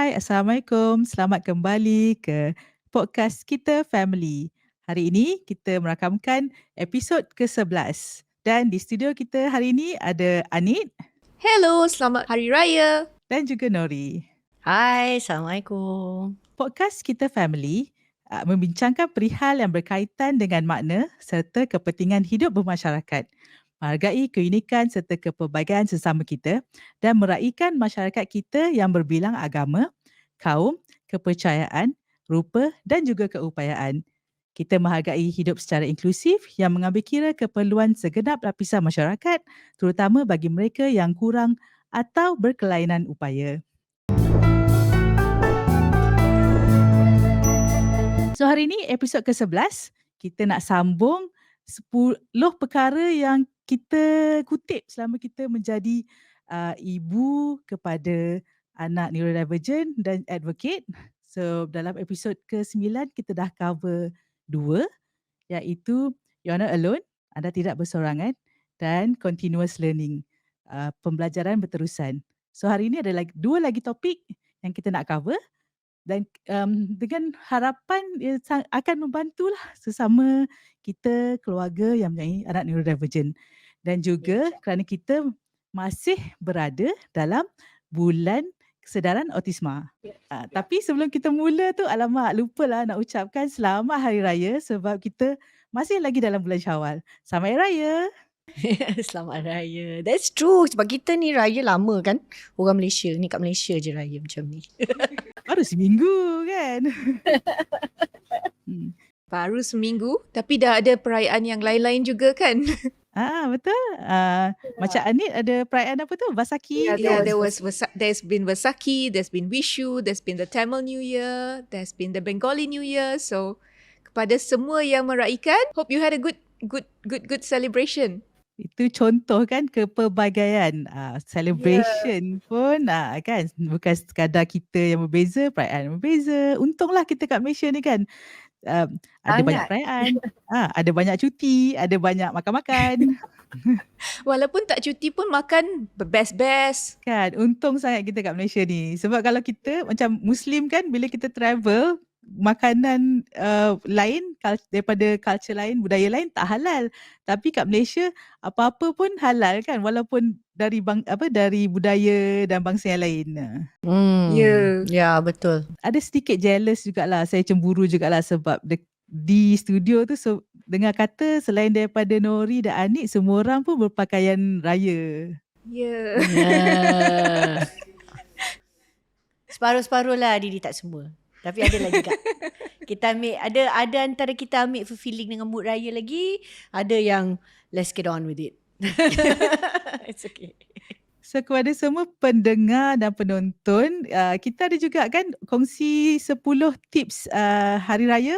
Hai, Assalamualaikum. Selamat kembali ke podcast kita Family. Hari ini kita merakamkan episod ke-11. Dan di studio kita hari ini ada Anit Hello, selamat Hari Raya. dan juga Nori. Hai, Assalamualaikum. Podcast kita Family membincangkan perihal yang berkaitan dengan makna serta kepentingan hidup bermasyarakat, menghargai keunikan serta kepelbagaian sesama kita dan meraihkan masyarakat kita yang berbilang agama, kaum, kepercayaan, rupa dan juga keupayaan. Kita menghargai hidup secara inklusif yang mengambil kira keperluan segenap lapisan masyarakat, terutama bagi mereka yang kurang atau berkelainan upaya. So hari ini episod ke-11, kita nak sambung 10 perkara yang kita kutip selama kita menjadi ibu kepada anak neurodivergent dan advocate. So dalam episod ke-9 kita dah cover 2, iaitu You're Not Alone, anda tidak bersorangan, dan continuous learning, pembelajaran berterusan. So hari ini ada 2 lagi topik yang kita nak cover. Dan dengan harapan akan membantulah sesama kita keluarga yang mempunyai anak neurodivergent. Dan juga kerana kita masih berada dalam bulan kesedaran autisma. Tapi sebelum kita mula tu, alamak lupalah nak ucapkan selamat Hari Raya sebab kita masih lagi dalam bulan Syawal. Selamat Hari Raya! Selamat Raya. That's true. Sebab kita ni raya lama kan. Orang Malaysia ni kat Malaysia je raya macam ni. Baru seminggu kan? Baru seminggu, tapi dah ada perayaan yang lain-lain juga kan? Betul. Macam Anit ada perayaan apa tu? Vasaki. There's been Vaisakhi, there's been Vishu, there's been the Tamil New Year, there's been the Bengali New Year. So kepada semua yang meraihkan, hope you had a good celebration. Itu contoh kan kepelbagaian. Celebration pun kan bukan sekadar kita yang berbeza, perayaan yang berbeza. Untunglah kita kat Malaysia ni kan. Ada banyak perayaan, ada banyak cuti, ada banyak makan-makan. Walaupun tak cuti pun makan best-best. Kan, untung sangat kita kat Malaysia ni. Sebab kalau kita macam Muslim kan, bila kita travel, makanan lain daripada culture lain, budaya lain tak halal. Tapi kat Malaysia apa-apa pun halal kan, walaupun dari budaya dan bangsa yang lain. Ya, betul. Ada sedikit jealous jugalah, saya cemburu jugalah sebab di studio tu dengar kata selain daripada Nori dan Anik, semua orang pun berpakaian raya. Separuh-separuh lah Didi, tak semua. Tapi ada lagi juga. Kita ambil, ada antara kita ambil fulfilling dengan mood raya lagi. Ada yang let's get on with it. It's okay. So kepada semua pendengar dan penonton, kita ada juga kan kongsi 10 tips Hari Raya.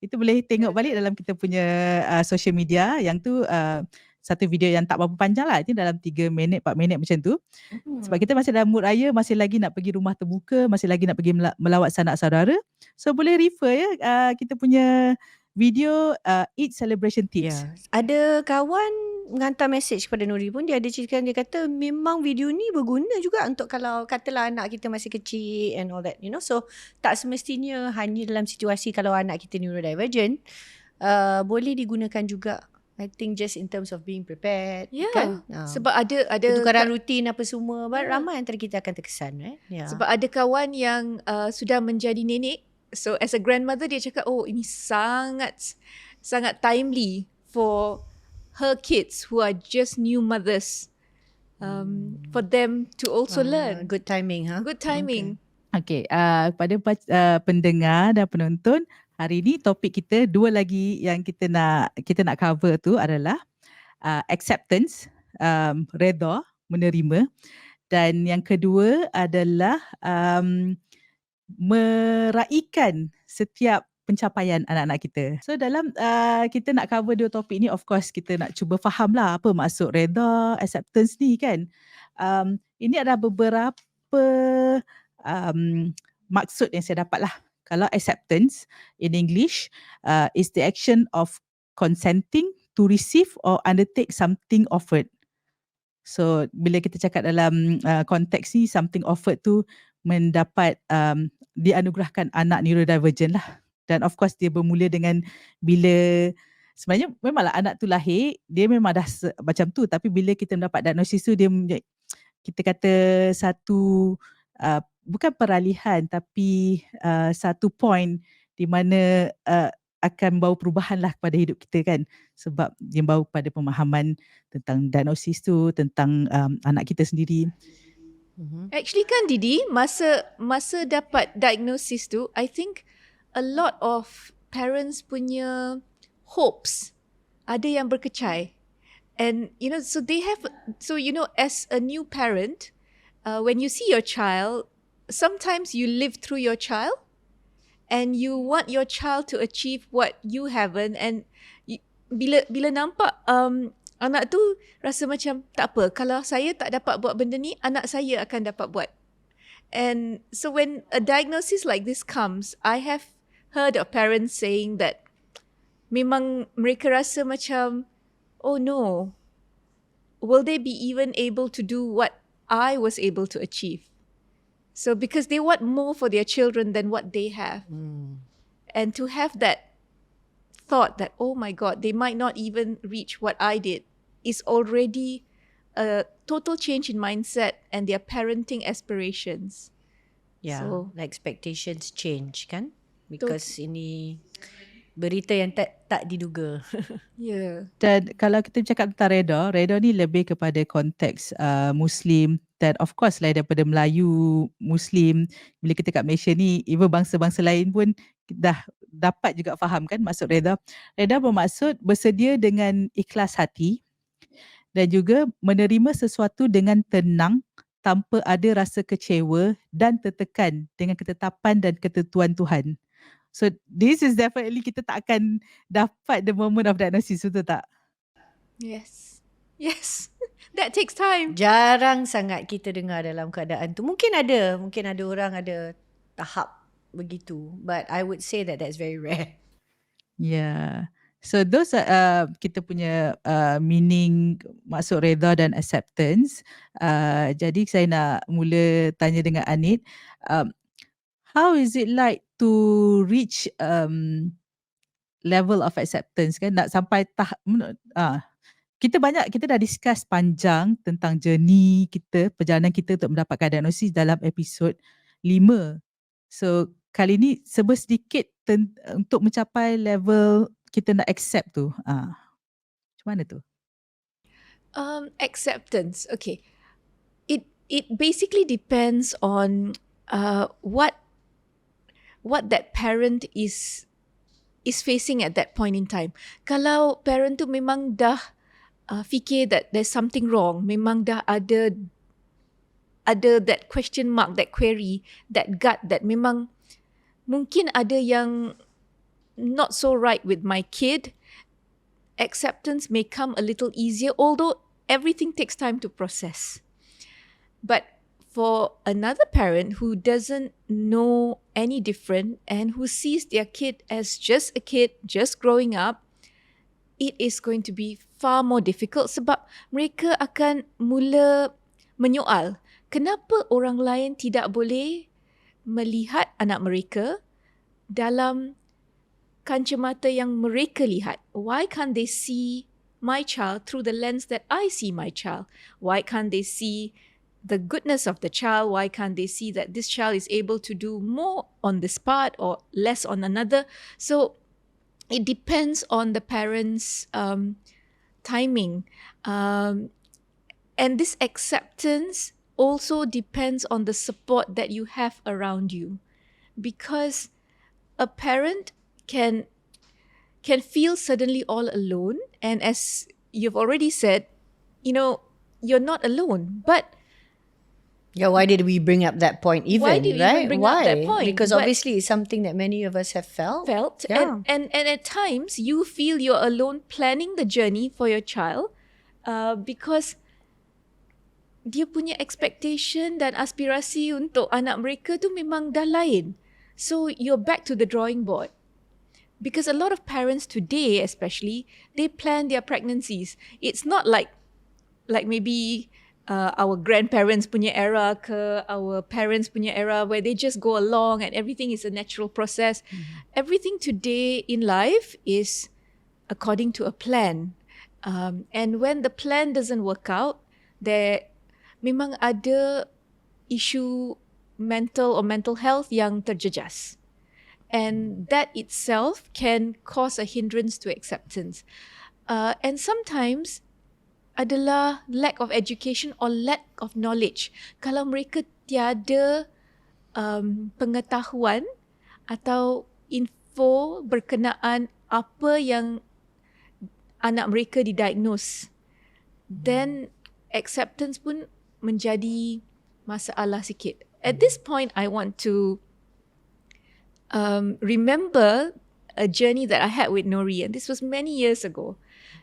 Itu boleh tengok balik dalam kita punya social media. Yang tu satu video yang tak berapa panjang lah. Itu dalam 3 minit, 4 minit macam tu. Sebab kita masih dalam mood raya, masih lagi nak pergi rumah terbuka, masih lagi nak pergi melawat sanak saudara. So boleh refer kita punya video Eid Celebration Tips. Yeah. Ada kawan menghantar mesej kepada Nuri pun, dia ada cerita, dia kata memang video ni berguna juga untuk kalau katalah anak kita masih kecil and all that, you know. So tak semestinya hanya dalam situasi kalau anak kita neurodivergent, boleh digunakan juga. I think just in terms of being prepared, kan? Sebab ada pertukaran rutin apa semua, ramai antara kita akan terkesan, Sebab ada kawan yang sudah menjadi nenek. So as a grandmother, dia cakap, oh ini sangat timely for her kids who are just new mothers, for them to also learn. Good timing, Good timing. Okay, kepada pendengar dan penonton, hari ni topik kita 2 lagi yang kita nak cover tu adalah acceptance, redha, menerima, dan yang kedua adalah meraihkan setiap pencapaian anak-anak kita. So dalam kita nak cover 2 topik ni, of course kita nak cuba faham lah apa maksud redha, acceptance ni kan. Ini adalah beberapa maksud yang saya dapat lah. Kalau acceptance in English is the action of consenting to receive or undertake something offered. So bila kita cakap dalam konteks ni, something offered tu mendapat dianugerahkan anak neurodivergent lah. Dan of course dia bermula dengan bila sebenarnya memanglah anak tu lahir, dia memang dah macam tu, tapi bila kita mendapat diagnosis tu dia kita kata satu bukan peralihan tapi satu point di mana akan bawa perubahan lah kepada hidup kita kan, sebab dia bawa pada pemahaman tentang diagnosis tu, tentang anak kita sendiri. Actually kan Didi, masa dapat diagnosis tu, I think a lot of parents punya hopes ada yang berkecai. And so they have, as a new parent, when you see your child, sometimes you live through your child and you want your child to achieve what you haven't, and bila nampak anak tu rasa macam tak apa, kalau saya tak dapat buat benda ni, anak saya akan dapat buat. And so when a diagnosis like this comes, I have heard of parents saying that memang mereka rasa macam, oh no, will they be even able to do what I was able to achieve? So because they want more for their children than what they have. And to have that thought that, oh my God, they might not even reach what I did, is already a total change in mindset and their parenting aspirations. Yeah, So- like expectations change kan? Because ini berita yang tak diduga. Yeah. Dan kalau kita cakap tentang Reda ni lebih kepada konteks Muslim, dan of course lain daripada Melayu, Muslim. Bila kita kat Malaysia ni, even bangsa-bangsa lain pun dah dapat juga faham kan maksud Reda. Reda bermaksud bersedia dengan ikhlas hati dan juga menerima sesuatu dengan tenang tanpa ada rasa kecewa dan tertekan dengan ketetapan dan ketentuan Tuhan. So this is definitely kita tak akan dapat the moment of diagnosis, betul tak? Yes. That takes time. Jarang sangat kita dengar dalam keadaan tu. Mungkin ada orang ada tahap begitu, but I would say that that's very rare. Yeah. So those are kita punya meaning, maksud reda dan acceptance. Jadi saya nak mula tanya dengan Anit. How is it like to reach level of acceptance kan? Nak sampai tahap kita dah discuss panjang tentang journey kita, perjalanan kita untuk mendapatkan diagnosis dalam episod 5. So kali ni sedikit untuk mencapai level kita nak accept tu. Macam mana tu? Acceptance. Okay. It basically depends on what that parent is facing at that point in time. Kalau parent tu memang dah fikir that there's something wrong, memang dah ada that question mark, that query, that gut, that memang mungkin ada yang not so right with my kid, acceptance may come a little easier, although everything takes time to process. But for another parent who doesn't know any different and who sees their kid as just a kid, just growing up, it is going to be far more difficult sebab mereka akan mula menyoal, kenapa orang lain tidak boleh melihat anak mereka dalam kancamata yang mereka lihat? Why can't they see my child through the lens that I see my child? Why can't they see the goodness of the child? Why can't they see that this child is able to do more on this part or less on another? So it depends on the parents' timing. And this acceptance also depends on the support that you have around you. Because a parent can feel suddenly all alone. And as you've already said, you're not alone. But Yeah, why did we bring up that point even, Why did we even right? bring up that point? Because But- obviously it's something that many of us have felt. Yeah. and at times you feel you're alone planning the journey for your child because dia punya expectation dan aspirasi untuk anak mereka tu memang dah lain. So you're back to the drawing board. Because a lot of parents today especially, they plan their pregnancies. It's not like maybe our grandparents punya era ke our parents punya era where they just go along and everything is a natural process. Everything today in life is according to a plan. And when the plan doesn't work out, there memang ada isu mental or mental health yang terjejas. And that itself can cause a hindrance to acceptance. And sometimes adalah lack of education or lack of knowledge. Kalau mereka tiada pengetahuan atau info berkenaan apa yang anak mereka didiagnose, then acceptance pun menjadi masalah sikit. At this point, I want to remember a journey that I had with Nori, and this was many years ago.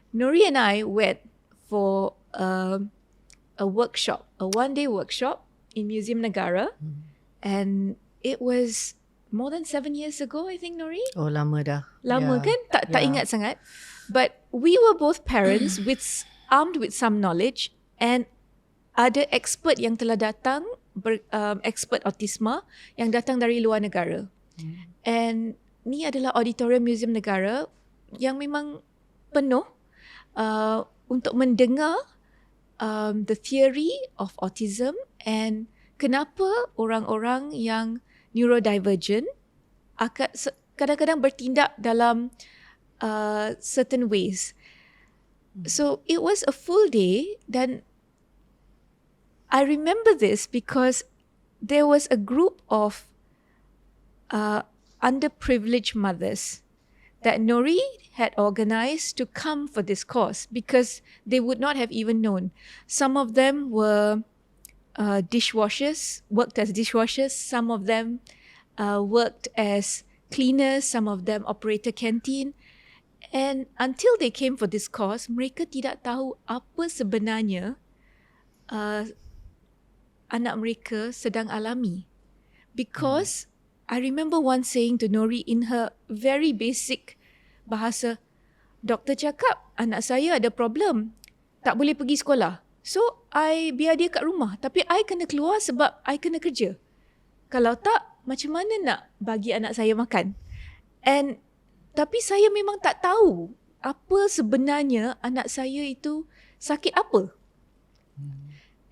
Nori and I went for a workshop, a one-day workshop in Museum Negara, and it was more than 7 years ago, I think, Nori. Oh, lama dah. Lama kan? Tak ingat sangat. But we were both parents armed with some knowledge, and ada expert yang telah datang, expert autisma yang datang dari luar negara. And ni adalah auditorium Museum Negara yang memang penuh untuk mendengar the theory of autism and kenapa orang-orang yang neurodivergent akan kadang-kadang bertindak dalam certain ways. So it was a full day, dan I remember this because there was a group of underprivileged mothers that Nori had organized to come for this course because they would not have even known. Some of them were dishwashers, worked as dishwashers. Some of them worked as cleaners. Some of them operated canteen. And until they came for this course, mereka tidak tahu apa sebenarnya anak mereka sedang alami. Because I remember once saying to Nori in her very basic bahasa, doktor cakap anak saya ada problem, tak boleh pergi sekolah. So, I biar dia kat rumah. Tapi I kena keluar sebab I kena kerja. Kalau tak, macam mana nak bagi anak saya makan? Tapi saya memang tak tahu apa sebenarnya anak saya itu sakit apa.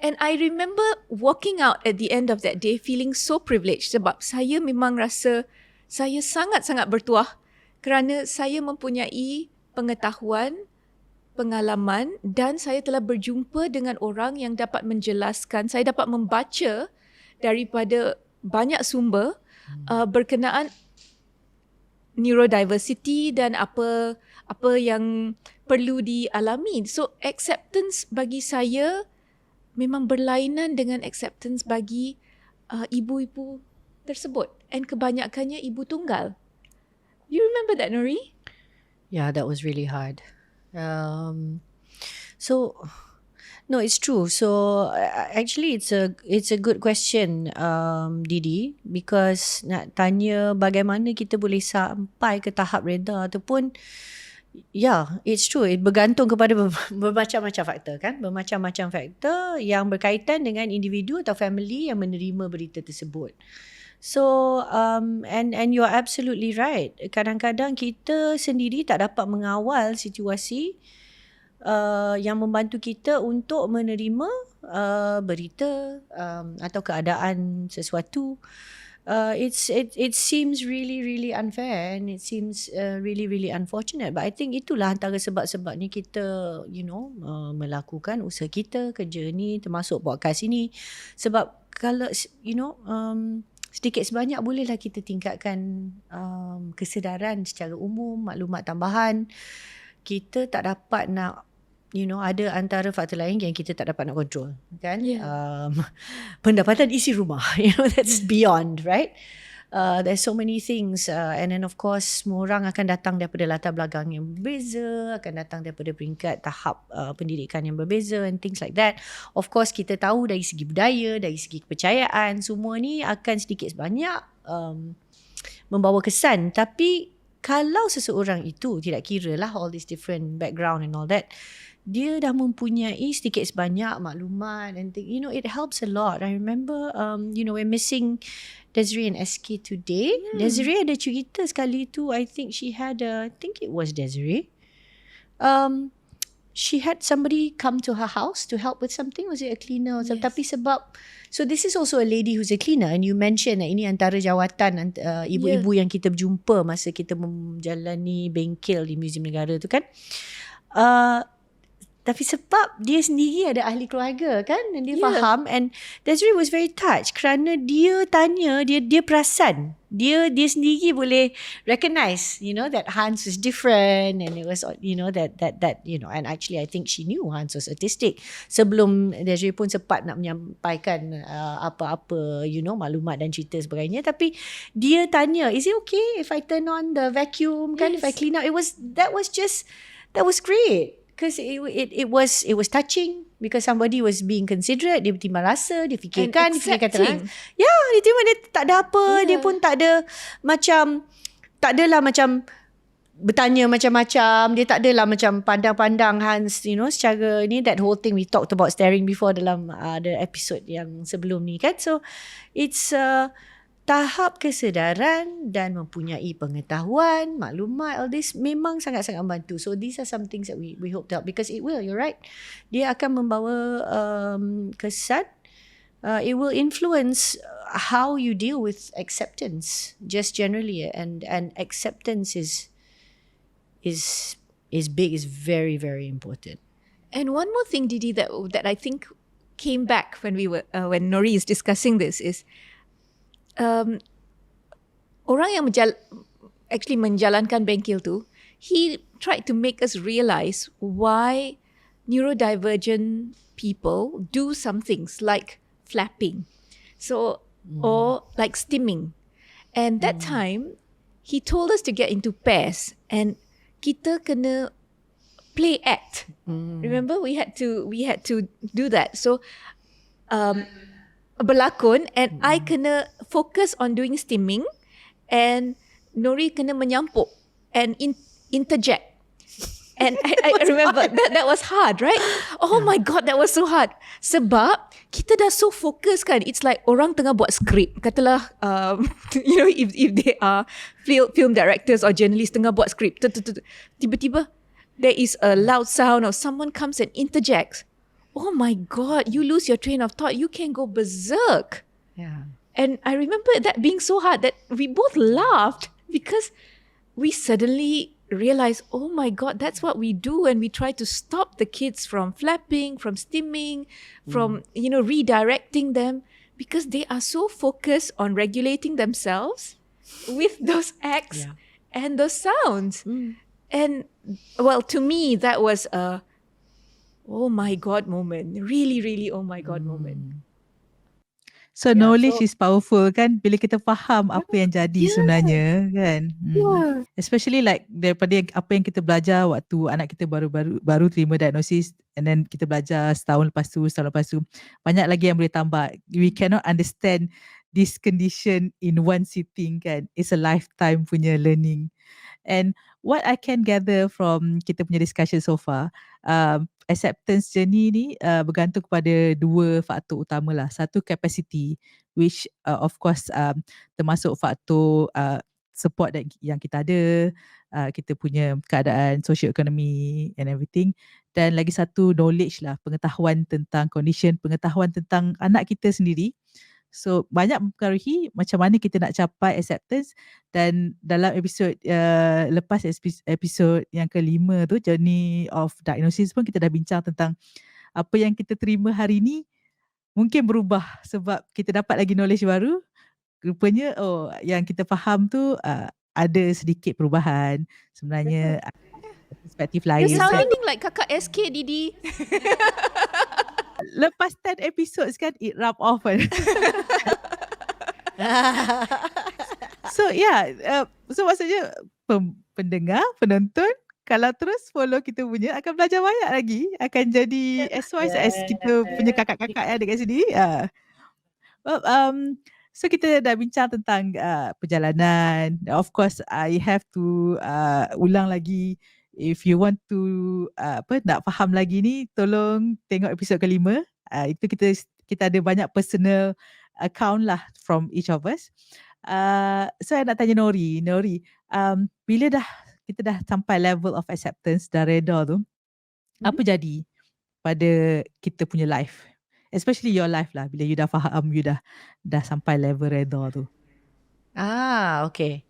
And I remember walking out at the end of that day feeling so privileged sebab saya memang rasa saya sangat-sangat bertuah kerana saya mempunyai pengetahuan, pengalaman dan saya telah berjumpa dengan orang yang dapat menjelaskan, saya dapat membaca daripada banyak sumber berkenaan neurodiversity dan apa yang perlu dialami. So acceptance bagi saya memang berlainan dengan acceptance bagi ibu-ibu tersebut, and kebanyakannya ibu tunggal. You remember that, Nori? Yeah, that was really hard. So no, it's true. So actually it's a good question, Didi, because nak tanya bagaimana kita boleh sampai ke tahap reda ataupun it's true. It bergantung kepada bermacam-macam faktor kan. Bermacam-macam faktor yang berkaitan dengan individu atau family yang menerima berita tersebut. So and you're absolutely right. Kadang-kadang kita sendiri tak dapat mengawal situasi yang membantu kita untuk menerima berita atau keadaan sesuatu. It seems really unfair and it seems really unfortunate, but I think itulah antara sebab-sebabnya kita melakukan usaha kita, kerja ni, termasuk podcast ini. Sebab kalau sedikit sebanyak bolehlah kita tingkatkan kesedaran secara umum, maklumat tambahan. Kita tak dapat nak ada antara faktor lain yang kita tak dapat nak kontrol kan. Pendapatan isi rumah, that's beyond, right? There's so many things and then of course semua orang akan datang daripada latar belakang yang berbeza, akan datang daripada peringkat tahap pendidikan yang berbeza and things like that. Of course kita tahu dari segi budaya, dari segi kepercayaan, semua ni akan sedikit sebanyak membawa kesan. Tapi kalau seseorang itu, tidak kira lah all this different background and all that, dia dah mempunyai sedikit sebanyak maklumat and it helps a lot. I remember we're missing Desiree and SK today. Desiree ada cerita sekali tu, I think it was Desiree. She had somebody come to her house to help with something. Was it a cleaner or something? Tapi sebab, so this is also a lady who's a cleaner, and you mentioned ini antara jawatan ibu-ibu yang kita berjumpa masa kita menjalani bengkel di Museum Negara tu kan. Tapi sebab dia sendiri ada ahli keluarga kan, dan dia faham, and Desiree was very touched kerana dia tanya, dia perasan, dia sendiri boleh recognize, that Hans was different, and it was, that and actually I think she knew Hans was autistic sebelum Desiree pun sempat nak menyampaikan apa-apa, maklumat dan cerita sebagainya. Tapi dia tanya, is it okay if I turn on the vacuum kan, if I clean up? That was great. Because it was touching, because somebody was being considerate. Dia bertimbang rasa, dia fikirkan, dia fikirkan terang. Dia timbang, dia tak ada apa, dia pun tak adalah macam bertanya macam-macam, dia tak adalah macam pandang-pandang Hans, secara ni, that whole thing we talked about staring before dalam the episode yang sebelum ni kan. So it's tahap kesedaran dan mempunyai pengetahuan, maklumat, all this memang sangat-sangat membantu. So these are some things that we hope to help, because it will, you're right, dia akan membawa kesan, it will influence how you deal with acceptance just generally, and acceptance is big, is very, very important. And one more thing, Didi, that I think came back when when Nori is discussing this is, orang yang actually menjalankan bengkel tu, he tried to make us realize why neurodivergent people do some things like flapping, or like stimming. And that time, he told us to get into pairs, and kita kena play act. Remember, we had to do that. So berlakon, and I kena focus on doing stimming, and Nori kena menyampuk and interject. And I remember that was hard, right? Oh my God, that was so hard. Sebab kita dah so focus kan. It's like orang tengah buat skrip. Katalah, if they are film directors or journalists tengah buat skrip. Tiba-tiba, there is a loud sound or someone comes and interjects. Oh my God, you lose your train of thought. You can go berserk. Yeah. And I remember that being so hard that we both laughed, because we suddenly realized, oh my God, that's what we do. And we try to stop the kids from flapping, from stimming, from, redirecting them, because they are so focused on regulating themselves with those acts and those sounds. And well, to me, that was a oh my God moment. Really, really oh my God moment. So knowledge is powerful kan, bila kita faham apa yang jadi sebenarnya kan. Especially like daripada apa yang kita belajar waktu anak kita baru terima diagnosis, and then kita belajar setahun lepas tu, banyak lagi yang boleh tambah. We cannot understand this condition in one sitting kan. It's a lifetime punya learning. And what I can gather from kita punya discussion so far, acceptance journey ni bergantung kepada dua faktor utama lah. Satu, capacity, which of course termasuk faktor support yang kita ada, kita punya keadaan socio-ekonomi and everything. Dan lagi satu, knowledge lah, pengetahuan tentang condition, pengetahuan tentang anak kita sendiri. So banyak mempengaruhi macam mana kita nak capai acceptance. Dan dalam episod lepas, episod yang ke-5 tu, Journey of Diagnosis pun kita dah bincang tentang apa yang kita terima hari ni mungkin berubah sebab kita dapat lagi knowledge baru. Rupanya yang kita faham tu ada sedikit perubahan. Sebenarnya perspektif lain. You're sounding like kakak SK, Didi. Lepas 10 episodes kan, it rub off kan. So so maksudnya pendengar, penonton, kalau terus follow kita punya, akan belajar banyak lagi, akan jadi as wise as kita punya kakak-kakak yang dekat sini. So kita dah bincang tentang perjalanan. Of course, I have to ulang lagi If you want to nak faham lagi ni, tolong tengok episod kelima. Itu kita ada banyak personal account lah from each of us. So I nak tanya Nori, bila kita dah sampai level of acceptance, dah reda tu, apa jadi pada kita punya life? Especially your life lah, bila you dah faham, you dah sampai level reda tu. Okay.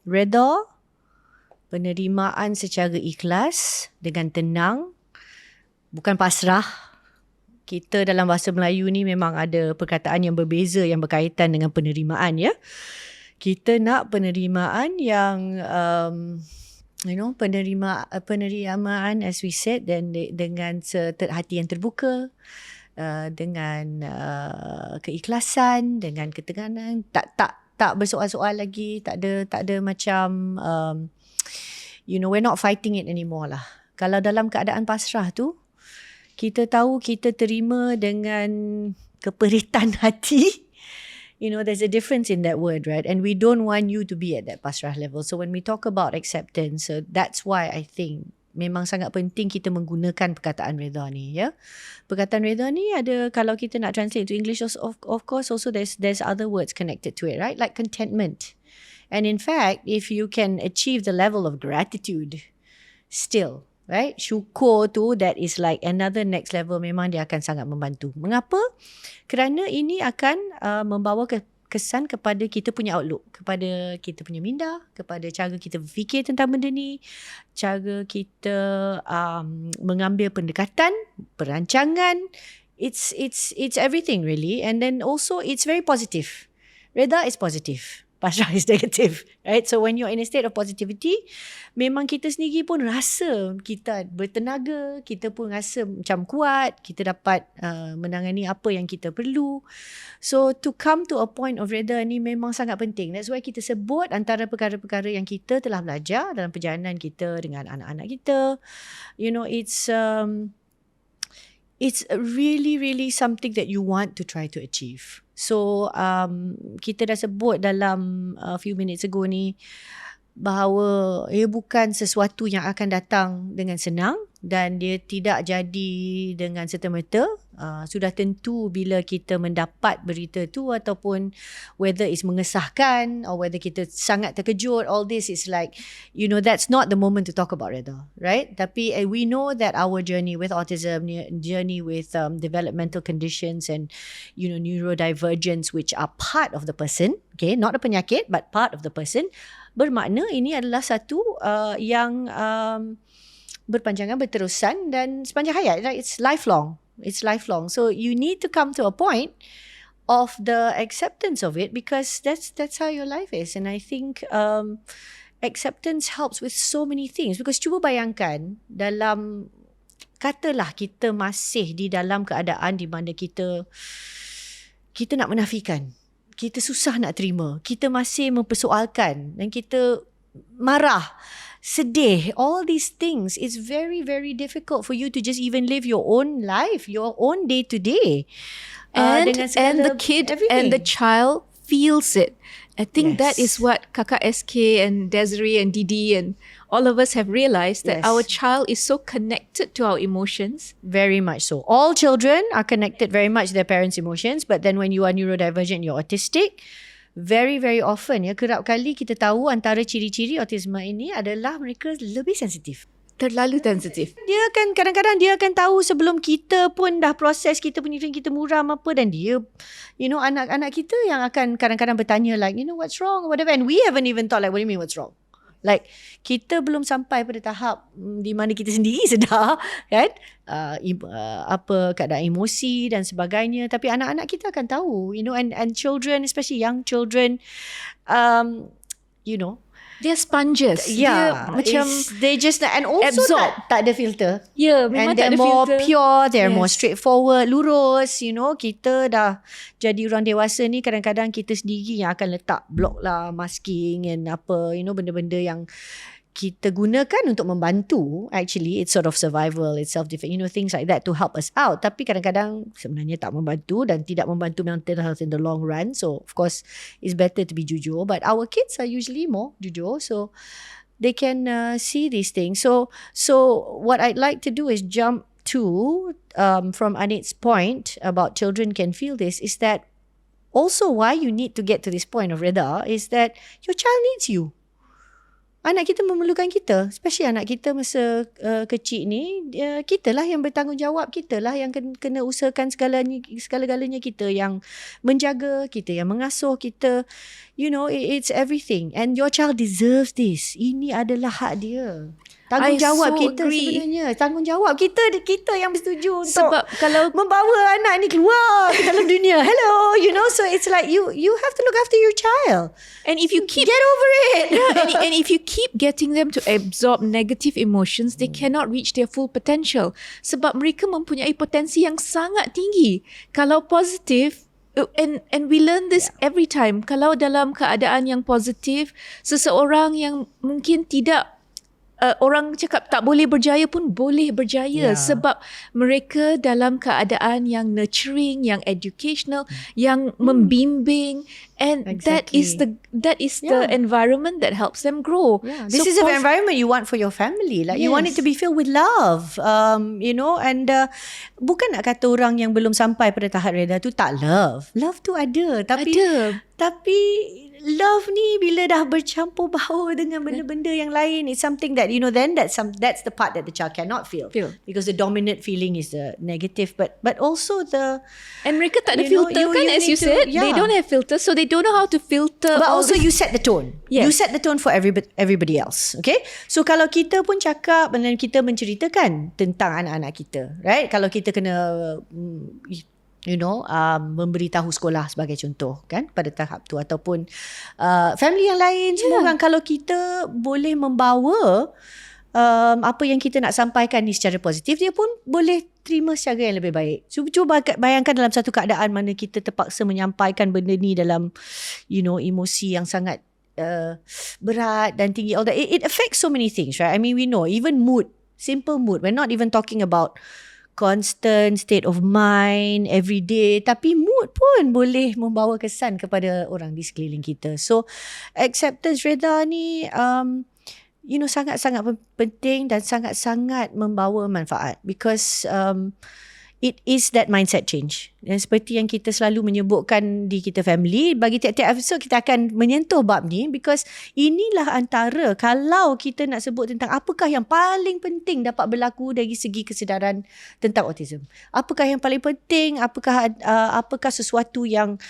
Reda, penerimaan secara ikhlas dengan tenang, bukan pasrah. Kita dalam bahasa Melayu ni memang ada perkataan yang berbeza yang berkaitan dengan penerimaan, ya. Kita nak penerimaan yang penerimaan as we said, dan dengan hati yang terbuka, dengan keikhlasan, dengan ketenangan, tak bersoal-soal lagi, tak ada macam we're not fighting it anymore lah. Kalau dalam keadaan pasrah tu, kita tahu kita terima dengan keperitan hati. There's a difference in that word, right? And we don't want you to be at that pasrah level. So when we talk about acceptance, so that's why I think memang sangat penting kita menggunakan perkataan reda ni, ya. Perkataan reda ni ada, kalau kita nak translate to English, of course also there's other words connected to it, right? Like contentment. And in fact, if you can achieve the level of gratitude still, right? Syukur tu, that is like another next level, memang dia akan sangat membantu. Mengapa? Kerana ini akan membawa kesan kepada kita punya outlook, kepada kita punya minda, kepada cara kita berfikir tentang benda ni, cara kita mengambil pendekatan, perancangan. It's everything really. And then also it's very positive. Reda is positive, pasrah is negative, right? So when you're in a state of positivity, memang kita sendiri pun rasa kita bertenaga, kita pun rasa macam kuat, kita dapat menangani apa yang kita perlu. So to come to a point of reda ni memang sangat penting. That's why kita sebut antara perkara-perkara yang kita telah belajar dalam perjalanan kita dengan anak-anak kita. It's really, really something that you want to try to achieve. So, kita dah sebut dalam a few minutes ago ni, bahawa ia bukan sesuatu yang akan datang dengan senang dan dia tidak jadi dengan serta-merta. Sudah tentu bila kita mendapat berita tu, ataupun whether it's mengesahkan or whether kita sangat terkejut, all this is like, that's not the moment to talk about reda, right? Tapi we know that our journey with autism, journey with developmental conditions and neurodivergence, which are part of the person, okay, not a penyakit but part of the person, bermakna ini adalah satu yang berpanjangan, berterusan dan sepanjang hayat, right? It's lifelong. So you need to come to a point of the acceptance of it, because that's how your life is. And I think acceptance helps with so many things, because cuba bayangkan, dalam, katalah kita masih di dalam keadaan di mana kita nak menafikan, kita susah nak terima, kita masih mempersoalkan dan kita marah, sedih, all these things. It's very, very difficult for you to just even live your own life, your own day to day. And the kid and the child feels it. I think that is what Kakak SK and Desiree and Didi and all of us have realized, that our child is so connected to our emotions. Very much so. All children are connected very much to their parents' emotions, but then when you are neurodivergent, you're autistic, very, very often, kerap kali kita tahu antara ciri-ciri autisme ini adalah mereka lebih sensitif. Terlalu sensitif. Dia akan, kadang-kadang dia akan tahu sebelum kita pun dah proses kita punya feeling, kita muram apa, dan dia, anak-anak kita yang akan kadang-kadang bertanya like, what's wrong, whatever, and we haven't even thought like, what do you mean what's wrong? Like, kita belum sampai pada tahap di mana kita sendiri sedar, kan, apa keadaan emosi dan sebagainya. Tapi anak-anak kita akan tahu, and children, especially young children, they're sponges. Yeah, macam they just, and also tak ada filter. Yeah, memang and they're tak ada more filter. pure, they're more straightforward, lurus. Kita dah jadi orang dewasa ni, kadang-kadang kita sendiri yang akan letak block lah, masking and apa, benda-benda yang kita gunakan untuk membantu. Actually, it's sort of survival, it's self-defense, things like that to help us out. Tapi kadang-kadang sebenarnya tak membantu dan tidak membantu mental health in the long run. So, of course, it's better to be jujur. But our kids are usually more jujur. So, see these things. So what I'd like to do is jump to from Anit's point about children can feel this, is that also why you need to get to this point of reda is that your child needs you. Anak kita memerlukan kita, especially anak kita masa kecil ni, kita lah yang bertanggungjawab, kita lah yang kena usahakan segala-galanya, kita yang menjaga, kita yang mengasuh, kita, it's everything, and your child deserves this. Ini adalah hak dia. Tanggungjawab kita sebenarnya. Tanggungjawab kita yang bersetuju untuk Sebab kalau membawa anak ni keluar ke dalam dunia. Hello, so it's like you have to look after your child. and if you keep Get over it. and if you keep getting them to absorb negative emotions, they cannot reach their full potential. Sebab mereka mempunyai potensi yang sangat tinggi. Kalau positif, and we learn this every time. Kalau dalam keadaan yang positif, seseorang yang mungkin tidak orang cakap tak boleh berjaya pun boleh berjaya, sebab mereka dalam keadaan yang nurturing, yang educational, yang membimbing, and that is the environment that helps them grow. This is an environment you want for your family. Like you want it to be filled with love, and bukan nak kata orang yang belum sampai pada tahap reda tu tak love. Love tu ada, tapi love ni bila dah bercampur baur dengan benda-benda yang lain, it's something that then that's the part that the child cannot feel. Because the dominant feeling is the negative, but also and mereka tak ada filter kan, as you said, they don't have filter, so they don't know how to filter. But also you set the tone. You set the tone for everybody else. Okay, so kalau kita pun cakap dan kita menceritakan tentang anak-anak kita, right? Kalau kita kena memberitahu sekolah sebagai contoh kan pada tahap tu, ataupun family yang lain semua kan, kalau kita boleh membawa apa yang kita nak sampaikan ni secara positif, dia pun boleh terima secara yang lebih baik. So cuba bayangkan dalam satu keadaan mana kita terpaksa menyampaikan benda ni dalam emosi yang sangat berat dan tinggi, all that, it affects so many things, right? I mean, we know even mood, simple mood, we're not even talking about constant state of mind every day, tapi mood pun boleh membawa kesan kepada orang di sekeliling kita. So acceptance reda ni sangat-sangat penting dan sangat-sangat membawa manfaat, because it is that mindset change. Dan seperti yang kita selalu menyebutkan di Kita Family, bagi tiap-tiap episod kita akan menyentuh bab ni, because inilah antara, kalau kita nak sebut tentang apakah yang paling penting dapat berlaku dari segi kesedaran tentang autism. Apakah yang paling penting, apakah sesuatu yang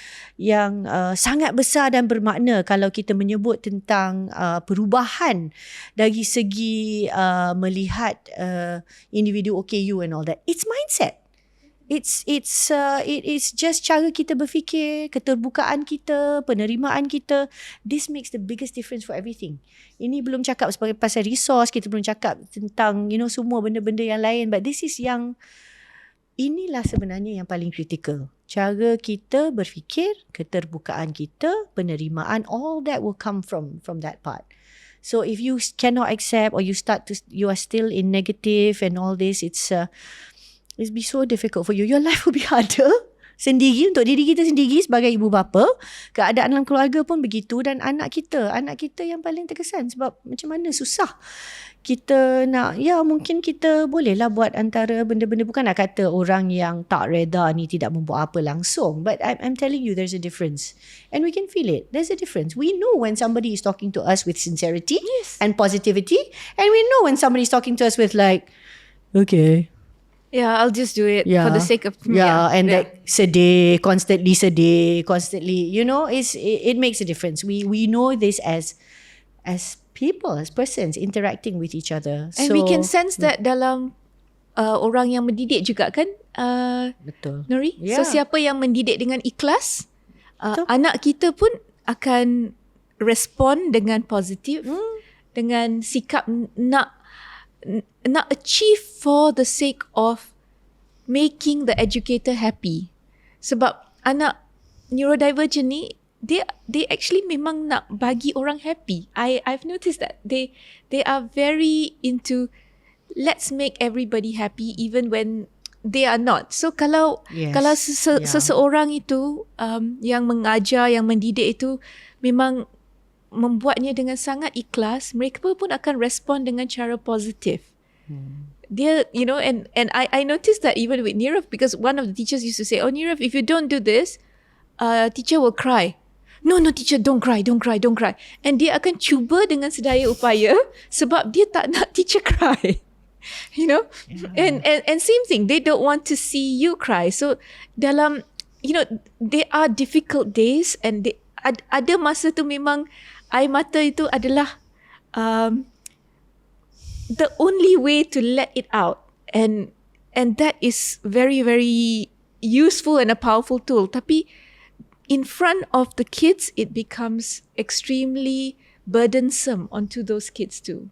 sangat besar dan bermakna kalau kita menyebut tentang perubahan dari segi melihat individu OKU and all that. It's mindset. It is just cara kita berfikir, keterbukaan kita, penerimaan kita. This makes the biggest difference for everything. Ini belum cakap sebagai pasal resource, kita belum cakap tentang semua benda-benda yang lain, but this is inilah sebenarnya yang paling kritikal. Cara kita berfikir, keterbukaan kita, penerimaan, all that will come from that part. So if you cannot accept, or you are still in negative and all this, it's be so difficult for you. Your life will be harder sendiri, untuk diri kita sendiri sebagai ibu bapa. Keadaan dalam keluarga pun begitu, dan anak kita yang paling terkesan, sebab macam mana susah kita nak, mungkin kita bolehlah buat antara benda-benda, bukan nak kata orang yang tak reda ni tidak membuat apa langsung, but I'm telling you there's a difference, and we can feel it. There's a difference. We know when somebody is talking to us with sincerity and positivity, and we know when somebody is talking to us with like, okay, I'll just do it for the sake of like sedih, constantly, it makes a difference. We know this as people, as persons interacting with each other. And we can sense that dalam orang yang mendidik juga kan, betul, Nuri. So siapa yang mendidik dengan ikhlas, anak kita pun akan respon dengan positif, dengan sikap nak achieve for the sake of making the educator happy. Sebab anak neurodivergent ni, they actually memang nak bagi orang happy. I've noticed that they are very into let's make everybody happy even when they are not. So kalau seseorang itu yang mengajar, yang mendidik itu memang membuatnya dengan sangat ikhlas, mereka pun akan respon dengan cara positif. Dia, you know, and I noticed that even with Nirav, because one of the teachers used to say, oh Nirav, if you don't do this, teacher will cry. No teacher, don't cry. And dia akan cuba dengan sedaya upaya sebab dia tak nak teacher cry. You know? And same thing, they don't want to see you cry. So dalam, you know, there are difficult days, and ada masa tu memang air mata itu adalah the only way to let it out, and that is very, very useful and a powerful tool. Tapi in front of the kids, it becomes extremely burdensome onto those kids too.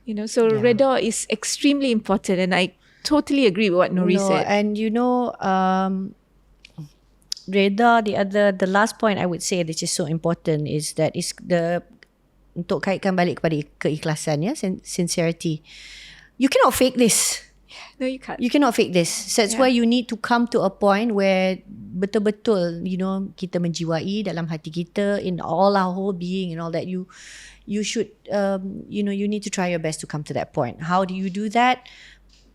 You know, so Reda is extremely important, and I totally agree with what Nuri said. And you know, Reda, the last point I would say which is so important is that is untuk kaitkan balik kepada keikhlasan, ya, sincerity. You cannot fake this. No, you can't. You cannot fake this. So that's why you need to come to a point where betul-betul, you know, kita menjiwai dalam hati kita, in all our whole being and all that. You should, you know, you need to try your best to come to that point. How do you do that?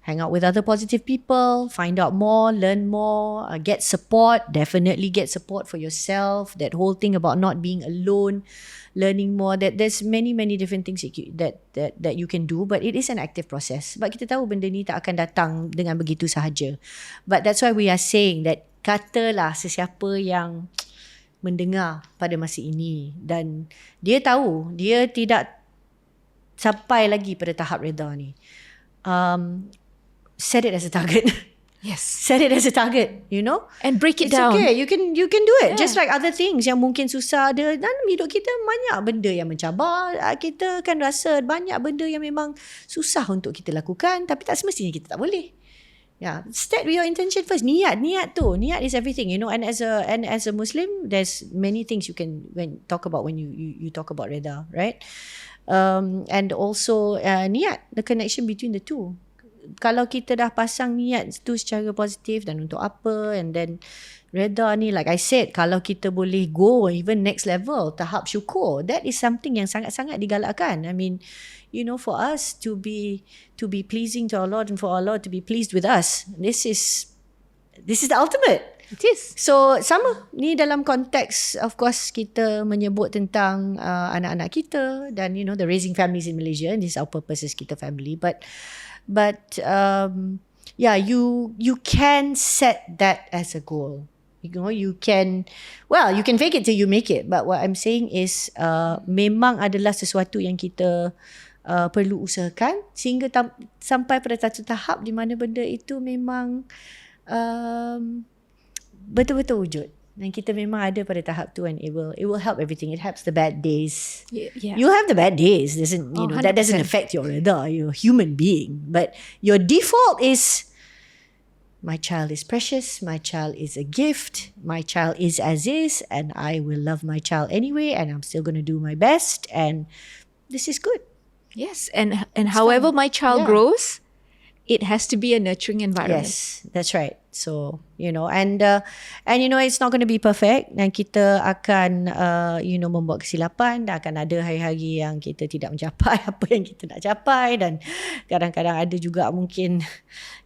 Hang out with other positive people, find out more, learn more, get support. Definitely get support for yourself. That whole thing about not being alone, learning more. That there's many different things that you can do, but it is an active process. Sebab kita tahu benda ni tak akan datang dengan begitu sahaja. But that's why we are saying that katalah sesiapa yang mendengar pada masa ini dan dia tahu dia tidak sampai lagi pada tahap reda ni. Set it as a target. Yes. Set it as a target, you know? And break it It's down. okay. You can do it. Just like other things yang mungkin susah ada. Dalam hidup kita banyak benda yang mencabar. Kita kan rasa banyak benda yang memang susah untuk kita lakukan. Tapi tak semestinya kita tak boleh. Yeah, start with your intention first. Niat is everything, you know. And as a Muslim, there's many things you can talk about when you talk about reda, right? And also niat, the connection between the two. Kalau kita dah pasang niat tu secara positif dan untuk apa, and then reda ni, like I said, kalau kita boleh go even next level, tahap syukur, that is something yang sangat-sangat digalakkan. I mean, you know, for us to be pleasing to our Lord and for our Lord to be pleased with us, this is the ultimate. It is. So sama ni dalam konteks, of course, kita menyebut tentang anak-anak kita dan, you know, the raising families in Malaysia, and this is our purpose is kita family, but yeah, you can set that as a goal. You know, you can fake it till you make it, but what I'm saying is memang adalah sesuatu yang kita perlu usahakan sehingga sampai pada satu tahap di mana benda itu memang betul-betul wujud. Dan kita memang ada pada tahap tu, and it will help everything. It helps the bad days. Yeah. You have the bad days. That doesn't affect your reda. You're a human being. But your default is, my child is precious. My child is a gift. My child is as is. And I will love my child anyway. And I'm still going to do my best. And this is good. Yes. And however my child grows, it has to be a nurturing environment. Yes, that's right. So, you know, and you know, it's not going to be perfect, dan kita akan you know, membuat kesilapan, dan akan ada hari-hari yang kita tidak mencapai apa yang kita nak capai, dan kadang-kadang ada juga mungkin,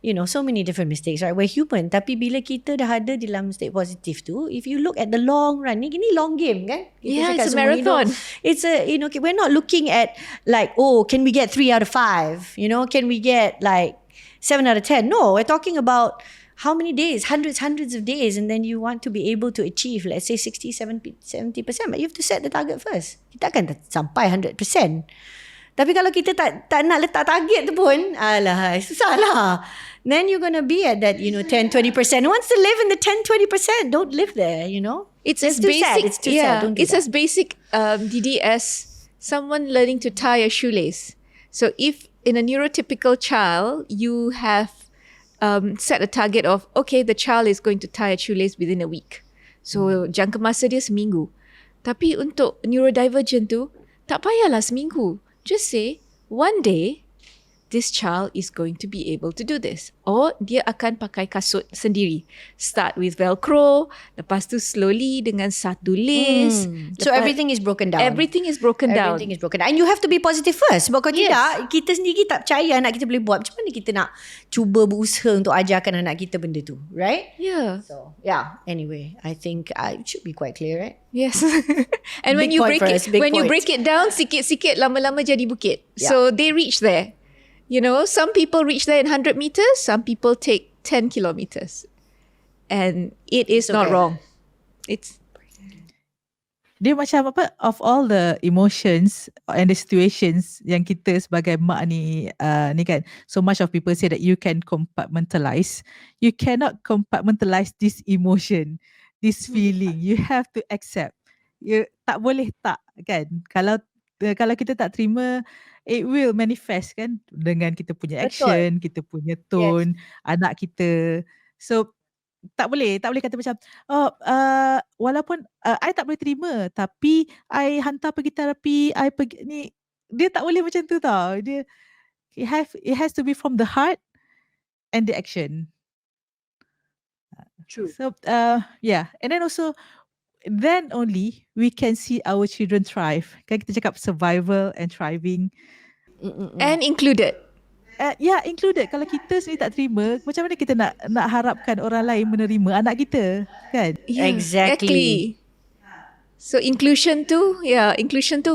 you know, so many different mistakes, right? We're human. Tapi bila kita dah ada dalam state positif tu, if you look at the long run, ni long game kan? Kita It's a marathon. It's a, you know, we're not looking at like, oh, can we get 3 out of 5? You know, can we get like 7 out of 10? No, we're talking about how many days, hundreds of days, and then you want to be able to achieve, let's say 60, 70%, but you have to set the target first. Kita akan sampai 100%. Tapi kalau kita tak nak letak target tu pun, alah, susah lah. Then you're going to be at that, you know, 10, 20%. Who wants to live in the 10, 20%? Don't live there, you know. It's That's as too basic. sad. It's too sad. Don't do It's that. as basic, Didi, as someone learning to tie a shoelace. So if in a neurotypical child, you have set a target of, okay, the child is going to tie a shoelace within a week. So jangka masa dia seminggu. Tapi untuk neurodivergent tu, tak payahlah seminggu. Just say, one day, this child is going to be able to do this. Or dia akan pakai kasut sendiri. Start with Velcro, lepas tu slowly dengan satu lace. So everything is broken down. Everything is broken down. Everything is broken down. And you have to be positive first. Sebab kalau Yes. tidak, kita sendiri tak percaya anak kita boleh buat. Macam mana kita nak cuba berusaha untuk ajarkan anak kita benda tu, right? Yeah. So, yeah. Anyway, I think it should be quite clear, right? Yes. And when Big you point break for it, us, big when you point. break it down sikit-sikit, lama-lama jadi bukit. Yeah. So they reach there. You know, some people reach there in 100 meters, some people take 10 kilometers. And it is It's not okay. wrong. It's Dia macam apa, of all the emotions and the situations yang kita sebagai mak ni ni kan, so much of people say that you can compartmentalize. You cannot compartmentalize this emotion, this feeling. You have to accept. You tak boleh tak kan. Kalau kita tak terima, it will manifest kan dengan kita punya action, kita punya tone, anak kita. So tak boleh kata macam walaupun I tak boleh terima tapi I hantar pergi terapi, I pergi ni, dia tak boleh macam tu tau. Dia it has to be from the heart and the action. true. So yeah, and then also then only we can see our children thrive. Kan kita cakap survival and thriving. And included. Yeah, included. Kalau kita sendiri tak terima, macam mana kita nak harapkan orang lain menerima anak kita, kan? Yeah, Exactly. So inclusion tu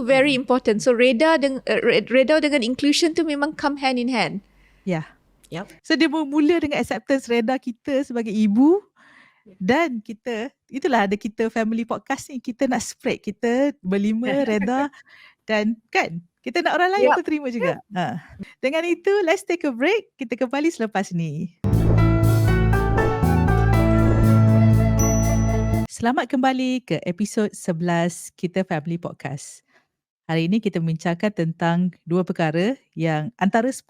very important. So Reda dengan inclusion tu memang come hand in hand. Yeah. Yep. So dia bermula dengan acceptance reda kita sebagai ibu, dan kita, itulah ada kita family podcast ni, kita nak spread, kita berlima reda dan kan, kita nak orang lain pun terima juga. Dengan itu, let's take a break. Kita kembali selepas ni. Selamat kembali ke episod 11 Kita Family Podcast. Hari ini kita membincangkan tentang dua perkara yang antara 10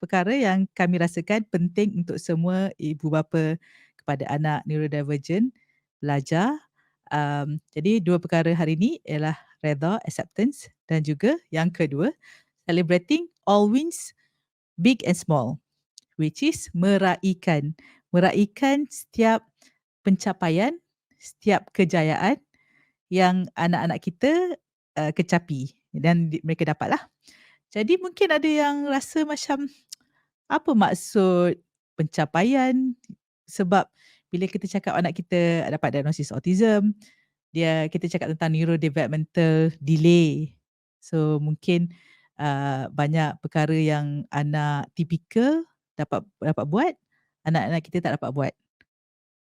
perkara yang kami rasakan penting untuk semua ibu bapa kepada anak neurodivergent belajar. Jadi dua perkara hari ini ialah redha, acceptance, dan juga yang kedua, celebrating all wins, big and small, which is meraikan setiap pencapaian, setiap kejayaan yang anak-anak kita kecapi dan mereka dapatlah. Jadi mungkin ada yang rasa macam apa maksud pencapaian, sebab bila kita cakap anak kita dapat diagnosis autism, kita cakap tentang neurodevelopmental delay. So mungkin banyak perkara yang anak tipikal dapat buat, anak-anak kita tak dapat buat.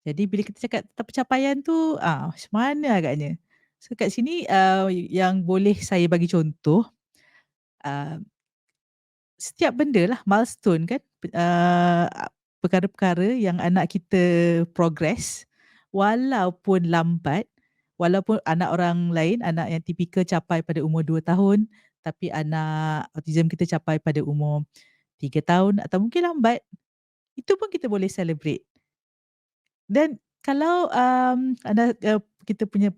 Jadi bila kita cakap tentang pencapaian tu, macam mana agaknya? So kat sini yang boleh saya bagi contoh, setiap benda lah, milestone kan, perkara-perkara yang anak kita progress, walaupun lambat, walaupun anak orang lain, anak yang tipikal capai pada umur 2 tahun, tapi anak autism kita capai pada umur 3 tahun atau mungkin lambat, itu pun kita boleh celebrate. Dan kalau kita punya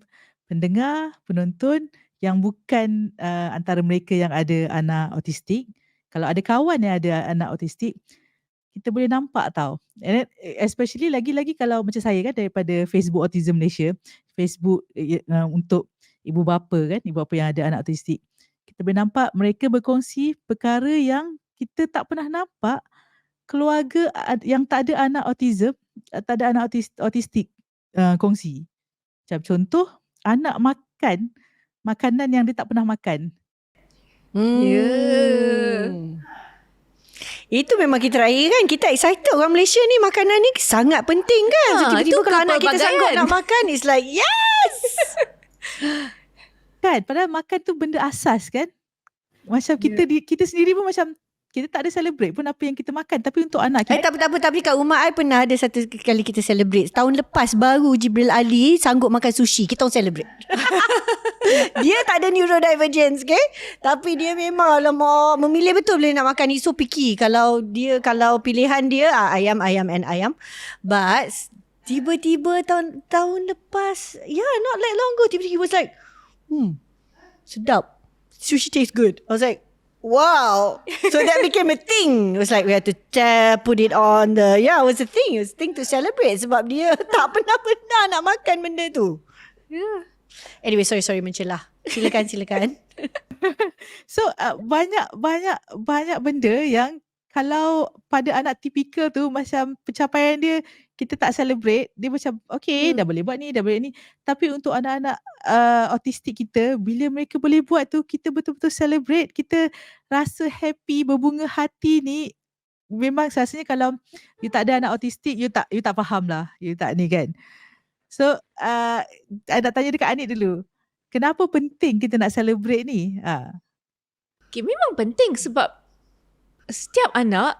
pendengar, penonton yang bukan antara mereka yang ada anak autistik, kalau ada kawan yang ada anak autistik, kita boleh nampak tau. And especially lagi-lagi kalau macam saya kan, daripada Facebook Autism Malaysia, Facebook untuk ibu bapa kan, ibu bapa yang ada anak autistik, kita boleh nampak mereka berkongsi perkara yang kita tak pernah nampak keluarga yang tak ada anak autism, tak ada anak autistik kongsi. Macam contoh, anak makan makanan yang dia tak pernah makan. Itu memang kita raya kan. Kita excited orang Malaysia ni, makanan ni sangat penting kan. So tiba-tiba kalau anak kita sanggup nak makan, it's like yes. Kan, padahal makan tu benda asas kan. Macam kita sendiri pun macam kita tak ada celebrate pun apa yang kita makan, tapi untuk anak kita Tapi kat rumah I pernah ada satu kali kita celebrate. Tahun lepas baru Jibril Ali sanggup makan sushi. Kita orang celebrate. Dia tak ada neurodivergence, okay? Tapi dia memang alamak, memilih betul bila nak makan. He's so picky. Kalau pilihan dia ayam. But tiba-tiba tahun lepas, not that long ago, tiba-tiba he was like, sedap. Sushi tastes good. I was like, Wow. So that became a thing. It was like we had to put it on the, it was a thing. It was a thing to celebrate sebab dia tak pernah nak makan benda tu. Yeah. Anyway, sorry mencelah. Silakan. So banyak benda yang kalau pada anak tipikal tu macam pencapaian dia kita tak celebrate, dia macam okay dah boleh buat ni, dah boleh ni. Tapi untuk anak-anak autistik kita, bila mereka boleh buat tu kita betul-betul celebrate, kita rasa happy, berbunga hati ni. Memang rasanya kalau you tak ada anak autistik, you tak faham lah, you tak ni kan. So I nak tanya dekat Anik dulu, kenapa penting kita nak celebrate ni? Okay, memang penting sebab setiap anak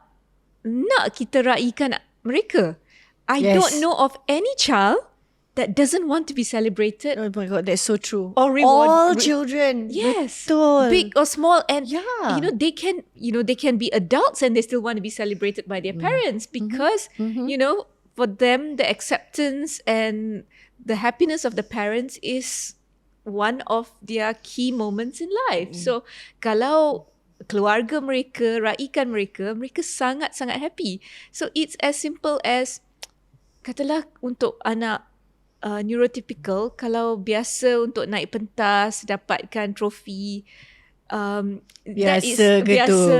nak kita raikan mereka. I don't know of any child that doesn't want to be celebrated. Oh my God, that's so true. Or All children. Yes. Betul. Big or small, and Yeah. they can be adults and they still want to be celebrated by their parents because for them the acceptance and the happiness of the parents is one of their key moments in life. So kalau keluarga mereka raikan mereka sangat-sangat happy. So it's as simple as, katalah untuk anak neurotypical, kalau biasa untuk naik pentas dapatkan trofi, that is Biasa ke tu? biasa.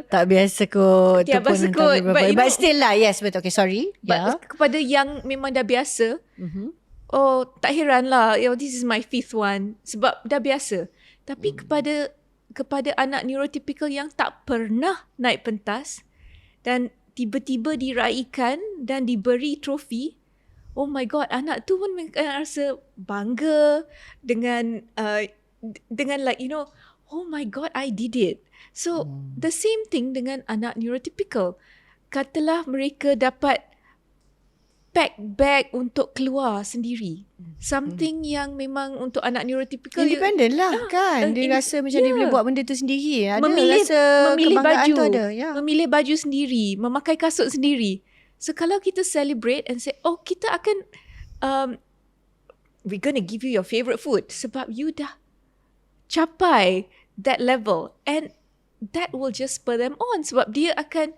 Tak biasa kot. Yeah, Tu pun biasa entah kot. berapa. But But still lah, yes, betul. Okay, sorry. But kepada yang memang dah biasa, Mhm. oh tak heran lah, this is my 5th one sebab dah biasa. Tapi kepada anak neurotypical yang tak pernah naik pentas dan tiba-tiba diraikan dan diberi trofi, oh my God, anak tu pun rasa bangga dengan like oh my God, I did it. So the same thing dengan anak neurotypical. Katalah mereka dapat pack bag untuk keluar sendiri. Something yang memang untuk anak neurotypical Independent lah kan. Dia rasa macam dia boleh buat benda tu sendiri. Ada rasa memilih kebanggaan baju, tu ada. Yeah. memilih baju sendiri, memakai kasut sendiri. So kalau kita celebrate and say, oh kita akan we're gonna give you your favourite food sebab you dah capai that level, and that will just spur them on sebab dia akan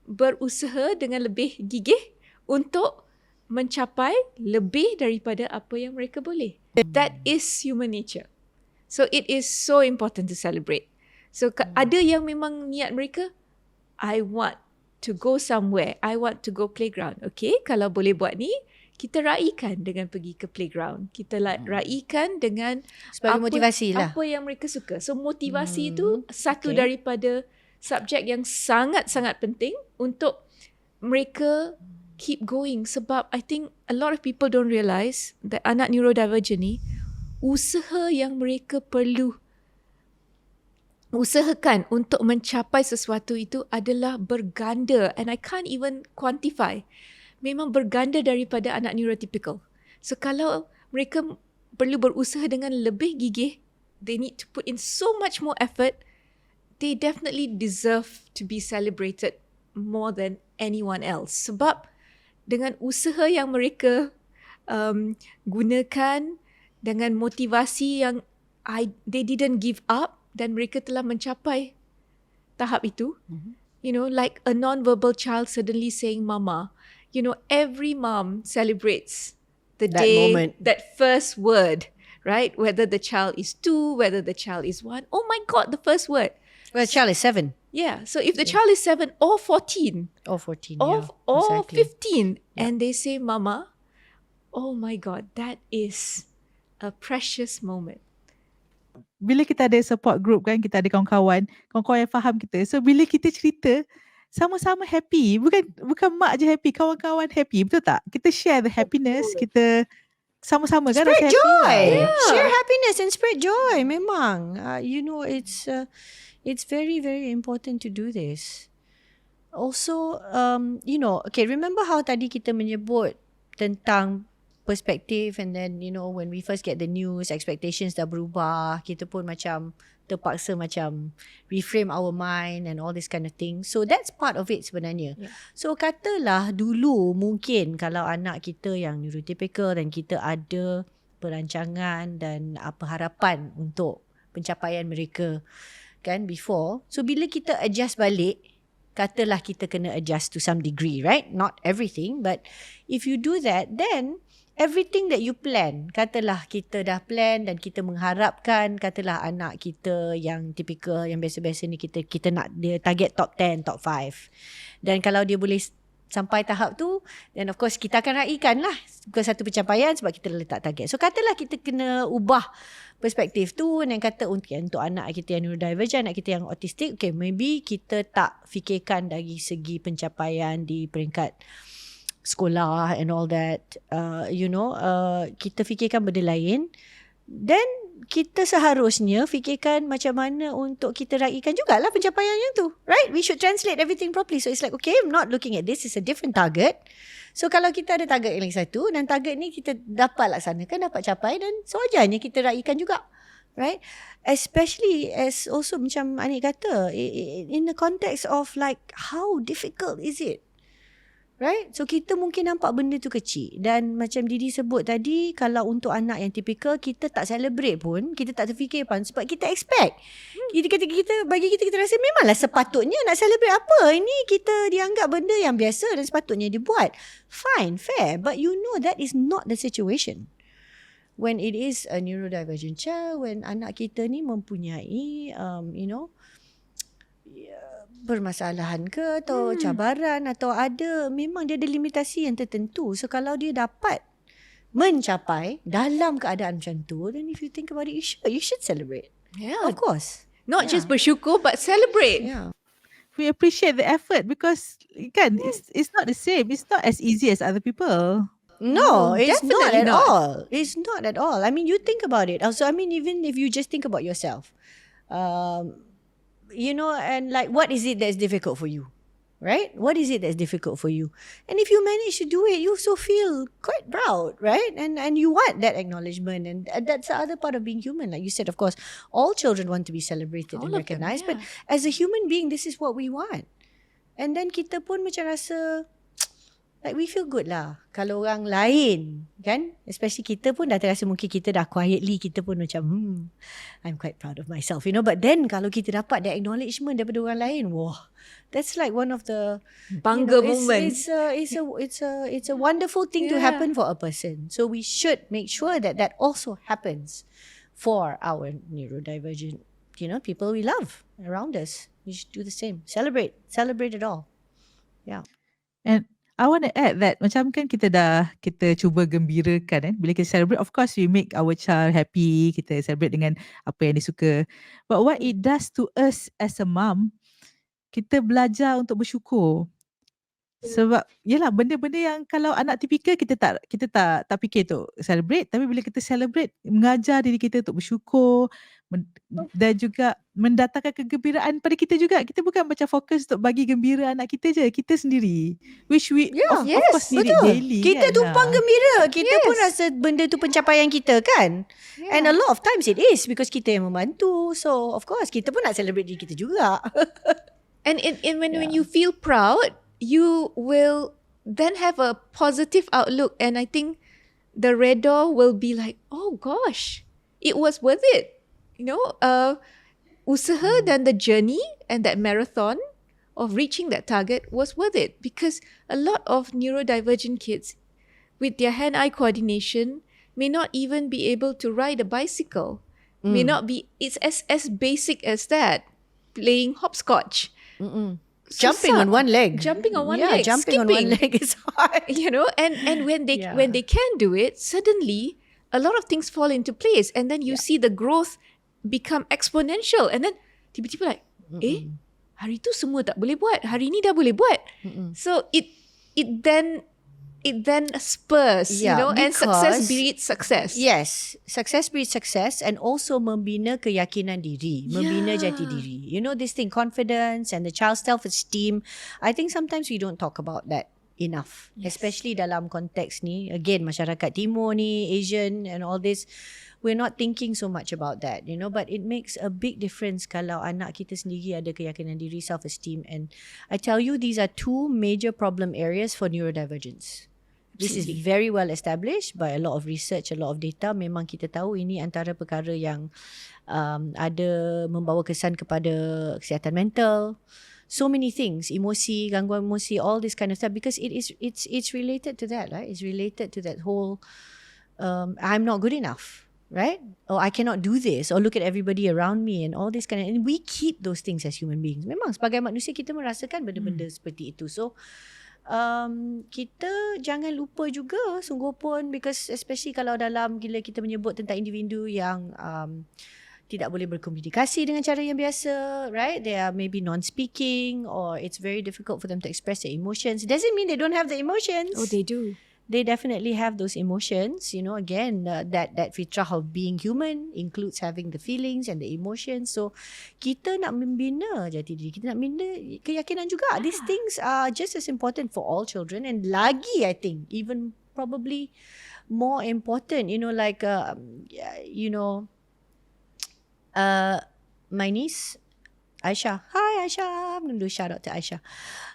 berusaha dengan lebih gigih untuk mencapai lebih daripada apa yang mereka boleh. That is human nature. So it is so important to celebrate. So ada yang memang niat mereka, I want to go somewhere, I want to go playground. Okay, kalau boleh buat ni, kita raikan dengan pergi ke playground. Kita raikan dengan Sebagai motivasi lah. apa yang mereka suka. So motivasi itu satu daripada subjek yang sangat-sangat penting untuk mereka keep going. Sebab I think a lot of people don't realise that anak neurodivergent ni, usaha yang mereka perlu usahakan untuk mencapai sesuatu itu adalah berganda, and I can't even quantify. Memang berganda daripada anak neurotypical. So kalau mereka perlu berusaha dengan lebih gigih, they need to put in so much more effort, they definitely deserve to be celebrated more than anyone else. Sebab dengan usaha yang mereka gunakan, dengan motivasi yang they didn't give up, dan mereka telah mencapai tahap itu. Like a non-verbal child suddenly saying mama. Every mom celebrates the That day, moment. that first word, right? Whether the child is 2, whether the child is 1. Oh my God, the first word. Well, child is 7 Yeah. So if the child is 7 or 14 or 14. or exactly. 15 and they say mama, oh my God, that is a precious moment. Bila kita ada support group kan, kita ada kawan-kawan yang faham kita. So bila kita cerita, sama-sama happy. Bukan mak je happy, kawan-kawan happy. Betul tak? Kita share the happiness, kita sama-sama kan Spread rasa happy joy. lah. Share happiness and spread joy. Memang. It's very, very important to do this. Also, okay, remember how tadi kita menyebut tentang perspektif, and then when we first get the news, expectations dah berubah, kita pun macam terpaksa macam reframe our mind and all this kind of thing. So that's part of it sebenarnya. Yeah. So katalah dulu mungkin kalau anak kita yang neurotypical dan kita ada perancangan dan harapan untuk pencapaian mereka, kan before. So bila kita adjust balik, katalah kita kena adjust to some degree, right? Not everything, but if you do that, then everything that you plan, katalah kita dah plan dan kita mengharapkan, katalah anak kita yang typical, yang biasa-biasa ni kita nak dia target top 10, top 5. Dan kalau dia boleh sampai tahap tu, then of course kita akan raikan lah. Bukan satu pencapaian sebab kita dah letak target. So katalah kita kena ubah perspektif tu dan kata untuk anak kita yang neurodivergent, anak kita yang autistic, okay, maybe kita tak fikirkan dari segi pencapaian di peringkat sekolah and all that, kita fikirkan benda lain. Then kita seharusnya fikirkan macam mana untuk kita raikan jugalah pencapaian yang tu, right? We should translate everything properly. So it's like, okay, I'm not looking at this, it's a different target. So kalau kita ada target yang lagi satu dan target ni kita dapat laksanakan, dapat capai, dan sewajarnya kita raikan juga, right? Especially as also macam Anik kata, in the context of like how difficult is it? Right? So kita mungkin nampak benda tu kecil. Dan macam Didi sebut tadi, kalau untuk anak yang typical, kita tak celebrate pun, kita tak terfikir pun sebab kita expect. Bagi kita rasa memanglah sepatutnya nak celebrate apa. Ini kita dianggap benda yang biasa dan sepatutnya dibuat. Fine, fair. But you know that is not the situation. When it is a neurodivergent child, when anak kita ni mempunyai, permasalahan ke atau cabaran atau memang dia ada limitasi yang tertentu. So kalau dia dapat mencapai dalam keadaan macam tu, then if you think about it, you should celebrate. Yeah. Of course. Not just bersyukur but celebrate. Yeah. We appreciate the effort because kan, it's not the same. It's not as easy as other people. No, it's not definitely at not. all. It's not at all. I mean, you think about it. Also, I mean, even if you just think about yourself, and like, what is it that's difficult for you? Right? What is it that's difficult for you? And if you manage to do it, you also feel quite proud, right? And you want that acknowledgement. And that's the other part of being human. Like you said, of course, all children want to be celebrated All and of them, recognized. yeah. But as a human being, this is what we want. And then kita pun macam rasa, like we feel good lah. Kalau orang lain, kan? Especially kita pun dah terasa mungkin kita dah quietly, kita pun macam, I'm quite proud of myself, But then kalau kita dapat the acknowledgement daripada orang lain, wah, that's like one of the Bangga moments. It's a wonderful thing to happen for a person. So we should make sure that also happens for our neurodivergent, people we love around us. We should do the same. Celebrate it all. Yeah. And I want to add that macam kan kita cuba gembirakan bila kita celebrate, of course we make our child happy, kita celebrate dengan apa yang dia suka. But what it does to us as a mum, kita belajar untuk bersyukur. Sebab yalah, benda-benda yang kalau anak tipikal kita tak fikir tu celebrate, tapi bila kita celebrate, mengajar diri kita untuk bersyukur dan juga mendatangkan kegembiraan pada kita juga. Kita bukan macam fokus untuk bagi gembira anak kita je, kita sendiri, which we of course need it daily. Kita kan? tumpang gembira. Kita pun rasa benda tu pencapaian kita, kan? And a lot of times it is because kita yang membantu. So of course kita pun nak celebrate diri kita juga. And when you feel proud, you will then have a positive outlook, and I think the redor will be like, oh gosh, it was worth it. Usaha dan the journey and that marathon of reaching that target was worth it, because a lot of neurodivergent kids with their hand-eye coordination may not even be able to ride a bicycle. May not be, it's as basic as that. Playing hopscotch. Jumping on one leg. Jumping on one leg. Jumping on one leg is hard. And when they can do it, suddenly a lot of things fall into place, and then you see the growth become exponential, and then tiba-tiba like, hari tu semua tak boleh buat, hari ni dah boleh buat. So it then spurs, and success breeds success. Yes, success breeds success, and also membina keyakinan diri, membina jati diri. This thing, confidence and the child's self-esteem. I think sometimes we don't talk about that enough, especially dalam konteks ni. Again, masyarakat Timur ni, Asian and all this, we're not thinking so much about that, but it makes a big difference kalau anak kita sendiri ada keyakinan diri, self-esteem. And I tell you, these are two major problem areas for neurodivergence. This is Absolutely. very well established by a lot of research, a lot of data. Memang kita tahu ini antara perkara yang ada membawa kesan kepada kesihatan mental. So many things, emosi, gangguan emosi, all this kind of stuff, because it's related to that, right? It's related to that whole I'm not good enough, right? Or I cannot do this, or look at everybody around me, and all this kind of, and we keep those things as human beings. Memang sebagai manusia kita merasakan benda-benda seperti itu. So kita jangan lupa juga sungguh pun, because especially kalau dalam bila kita menyebut tentang individu yang tidak boleh berkomunikasi dengan cara yang biasa, right? They are maybe non-speaking, or it's very difficult for them to express their emotions. It doesn't mean they don't have the emotions. Oh, they do. They definitely have those emotions. You know, again, that fitrah of being human includes having the feelings and the emotions. So kita nak membina jati diri, kita nak membina keyakinan juga. These things are just as important for all children, and lagi I think even probably more important. You know, like my niece Aisha. Hi Aisha. I'm going to do a shout out to Aisha.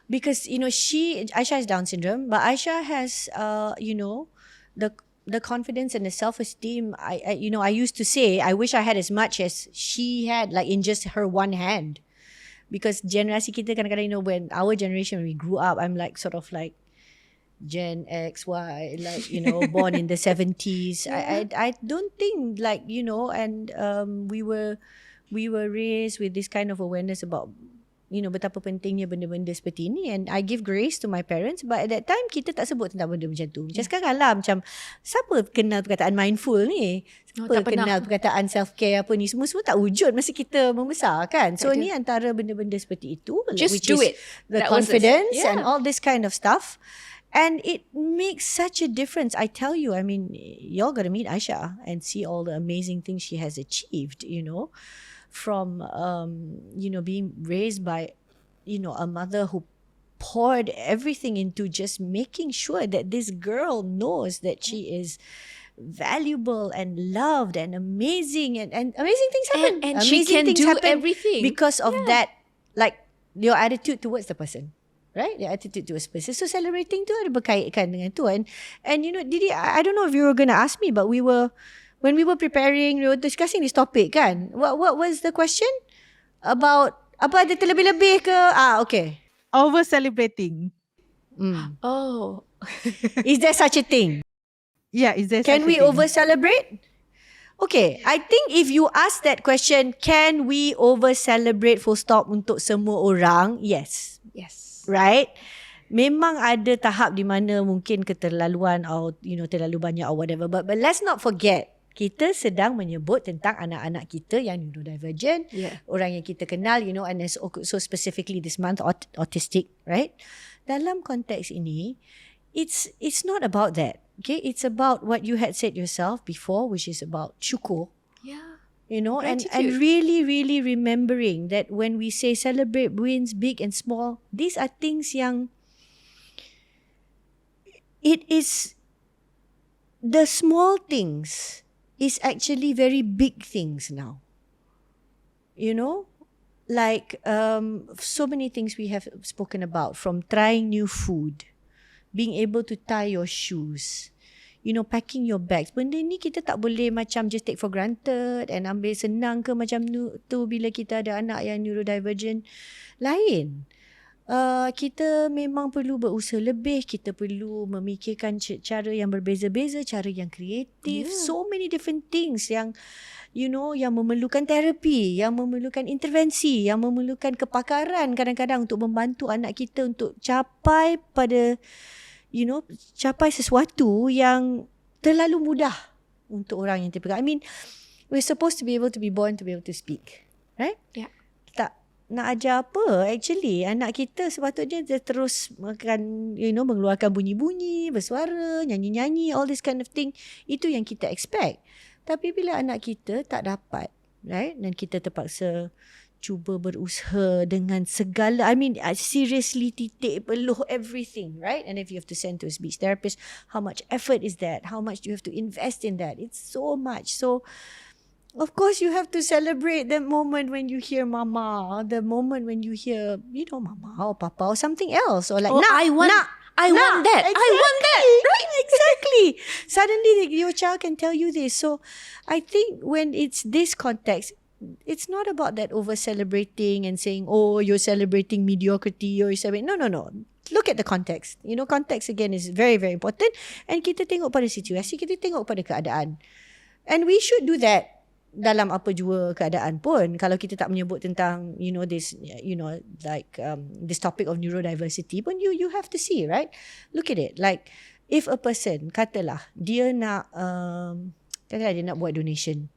Because, you know, Aisha has Down syndrome, but Aisha has, the confidence and the self-esteem. I used to say, I wish I had as much as she had, like in just her one hand. Because generasi kita kadang-kadang, you know, when our generation, when we grew up, I'm like sort of like Gen X, Y, like, you know, born in the 70s. I don't think, like, you know, and we were raised with this kind of awareness about, you know, betapa pentingnya benda-benda seperti ini, and I give grace to my parents, but at that time kita tak sebut tentang benda macam tu. Macam sekarang lah, macam siapa kenal perkataan mindful ni, siapa kenal perkataan self-care apa ni, semua tak wujud masa kita membesar kan. So ni antara benda-benda seperti itu, Just which do is it. the That was confidence it. and all this kind of stuff. And it makes such a difference. I tell you, I mean, y'all got to meet Aisha and see all the amazing things she has achieved, you know, from, you know, being raised by, you know, a mother who poured everything into just making sure that this girl knows that she is valuable and loved and amazing, and amazing things happen. And amazing she can things do happen everything. because of that, like your attitude towards the person. Right? Your attitude towards the person. So celebrating tu ada berkaitan dengan tu. And you know, Didi, I don't know if you were going to ask me, but when we were preparing, we were discussing this topic kan. What was the question? About, apa ada terlebih-lebih ke? Okay. Over celebrating. Oh. Is there such a thing? Yeah, is there Can such a we thing? over celebrate? Okay, I think if you ask that question, can we over celebrate full stop untuk semua orang? Yes. Yes. Right? Memang ada tahap di mana mungkin keterlaluan, or you know, terlalu banyak or whatever, but let's not forget, kita sedang menyebut tentang anak-anak kita yang neurodivergent, orang yang kita kenal, you know, and so specifically this month autistic, right? Dalam konteks ini, it's not about that. Okay, it's about what you had said yourself before, which is about syukur. Yeah. You know, and Gratitude. really, really remembering that when we say celebrate wins, big and small, these are things yang it is, the small things is actually very big things now. You know, like so many things we have spoken about, from trying new food, being able to tie your shoes, you know, packing your bags. Benda ni kita tak boleh macam just take for granted and ambil senang ke macam tu bila kita ada anak yang neurodivergent. Lain. Kita memang perlu berusaha lebih. Kita perlu memikirkan cara yang berbeza-beza, cara yang kreatif. So many different things yang, you know, yang memerlukan terapi, yang memerlukan intervensi, yang memerlukan kepakaran kadang-kadang untuk membantu anak kita untuk capai pada, you know, capai sesuatu yang terlalu mudah untuk orang yang typical. I mean, we're supposed to be able to be born to be able to speak, right? Yeah. Tak nak ajar apa, actually anak kita sepatutnya dia terus makan, you know, mengeluarkan bunyi-bunyi, bersuara, nyanyi-nyanyi, all this kind of thing. Itu yang kita expect. Tapi bila anak kita tak dapat, right, dan kita terpaksa cuba berusaha dengan segala, I mean, seriously titik peluh everything, right? And if you have to send to a speech therapist, how much effort is that? How much do you have to invest in that? It's so much. So, of course, you have to celebrate that moment when you hear mama, the moment when you hear, you know, mama or papa or something else, or like, I want that. Exactly. I want that. Right? Exactly. Suddenly your child can tell you this. So I think when it's this context, it's not about that over celebrating and saying, oh, you're celebrating mediocrity or you're celebrating. No. Look at the context. Context again is very, very important. And kita tengok pada situasi, kita tengok pada keadaan. And we should do that dalam apa jua keadaan pun. Kalau kita tak menyebut tentang, this, this topic of neurodiversity pun, you have to see, right? Look at it. Like, if a person, katalah, dia nak buat donation.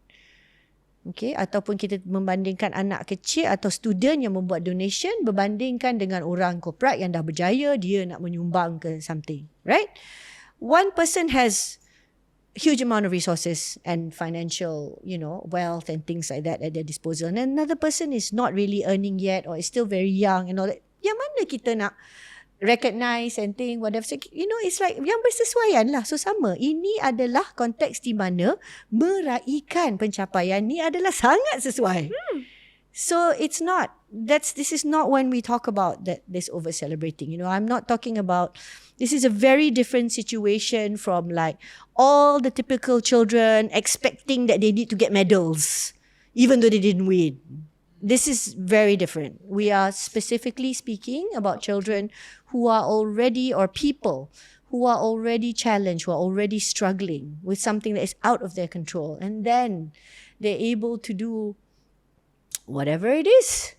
Okay, ataupun kita membandingkan anak kecil atau student yang membuat donation berbandingkan dengan orang korporat yang dah berjaya, dia nak menyumbang ke something, right? One person has huge amount of resources and financial, wealth and things like that at their disposal. And another person is not really earning yet or is still very young and all that. Yang mana kita nak recognize and think whatever. So, it's like yang bersesuaian lah. So sama. Ini adalah konteks di mana meraihkan pencapaian ni adalah sangat sesuai. So it's not. This is not when we talk about this over celebrating. I'm not talking about. This is a very different situation from like all the typical children expecting that they need to get medals, even though they didn't win. This is very different. We are specifically speaking about children who are already, or people who are already challenged, who are already struggling with something that is out of their control. And then they're able to do whatever it is,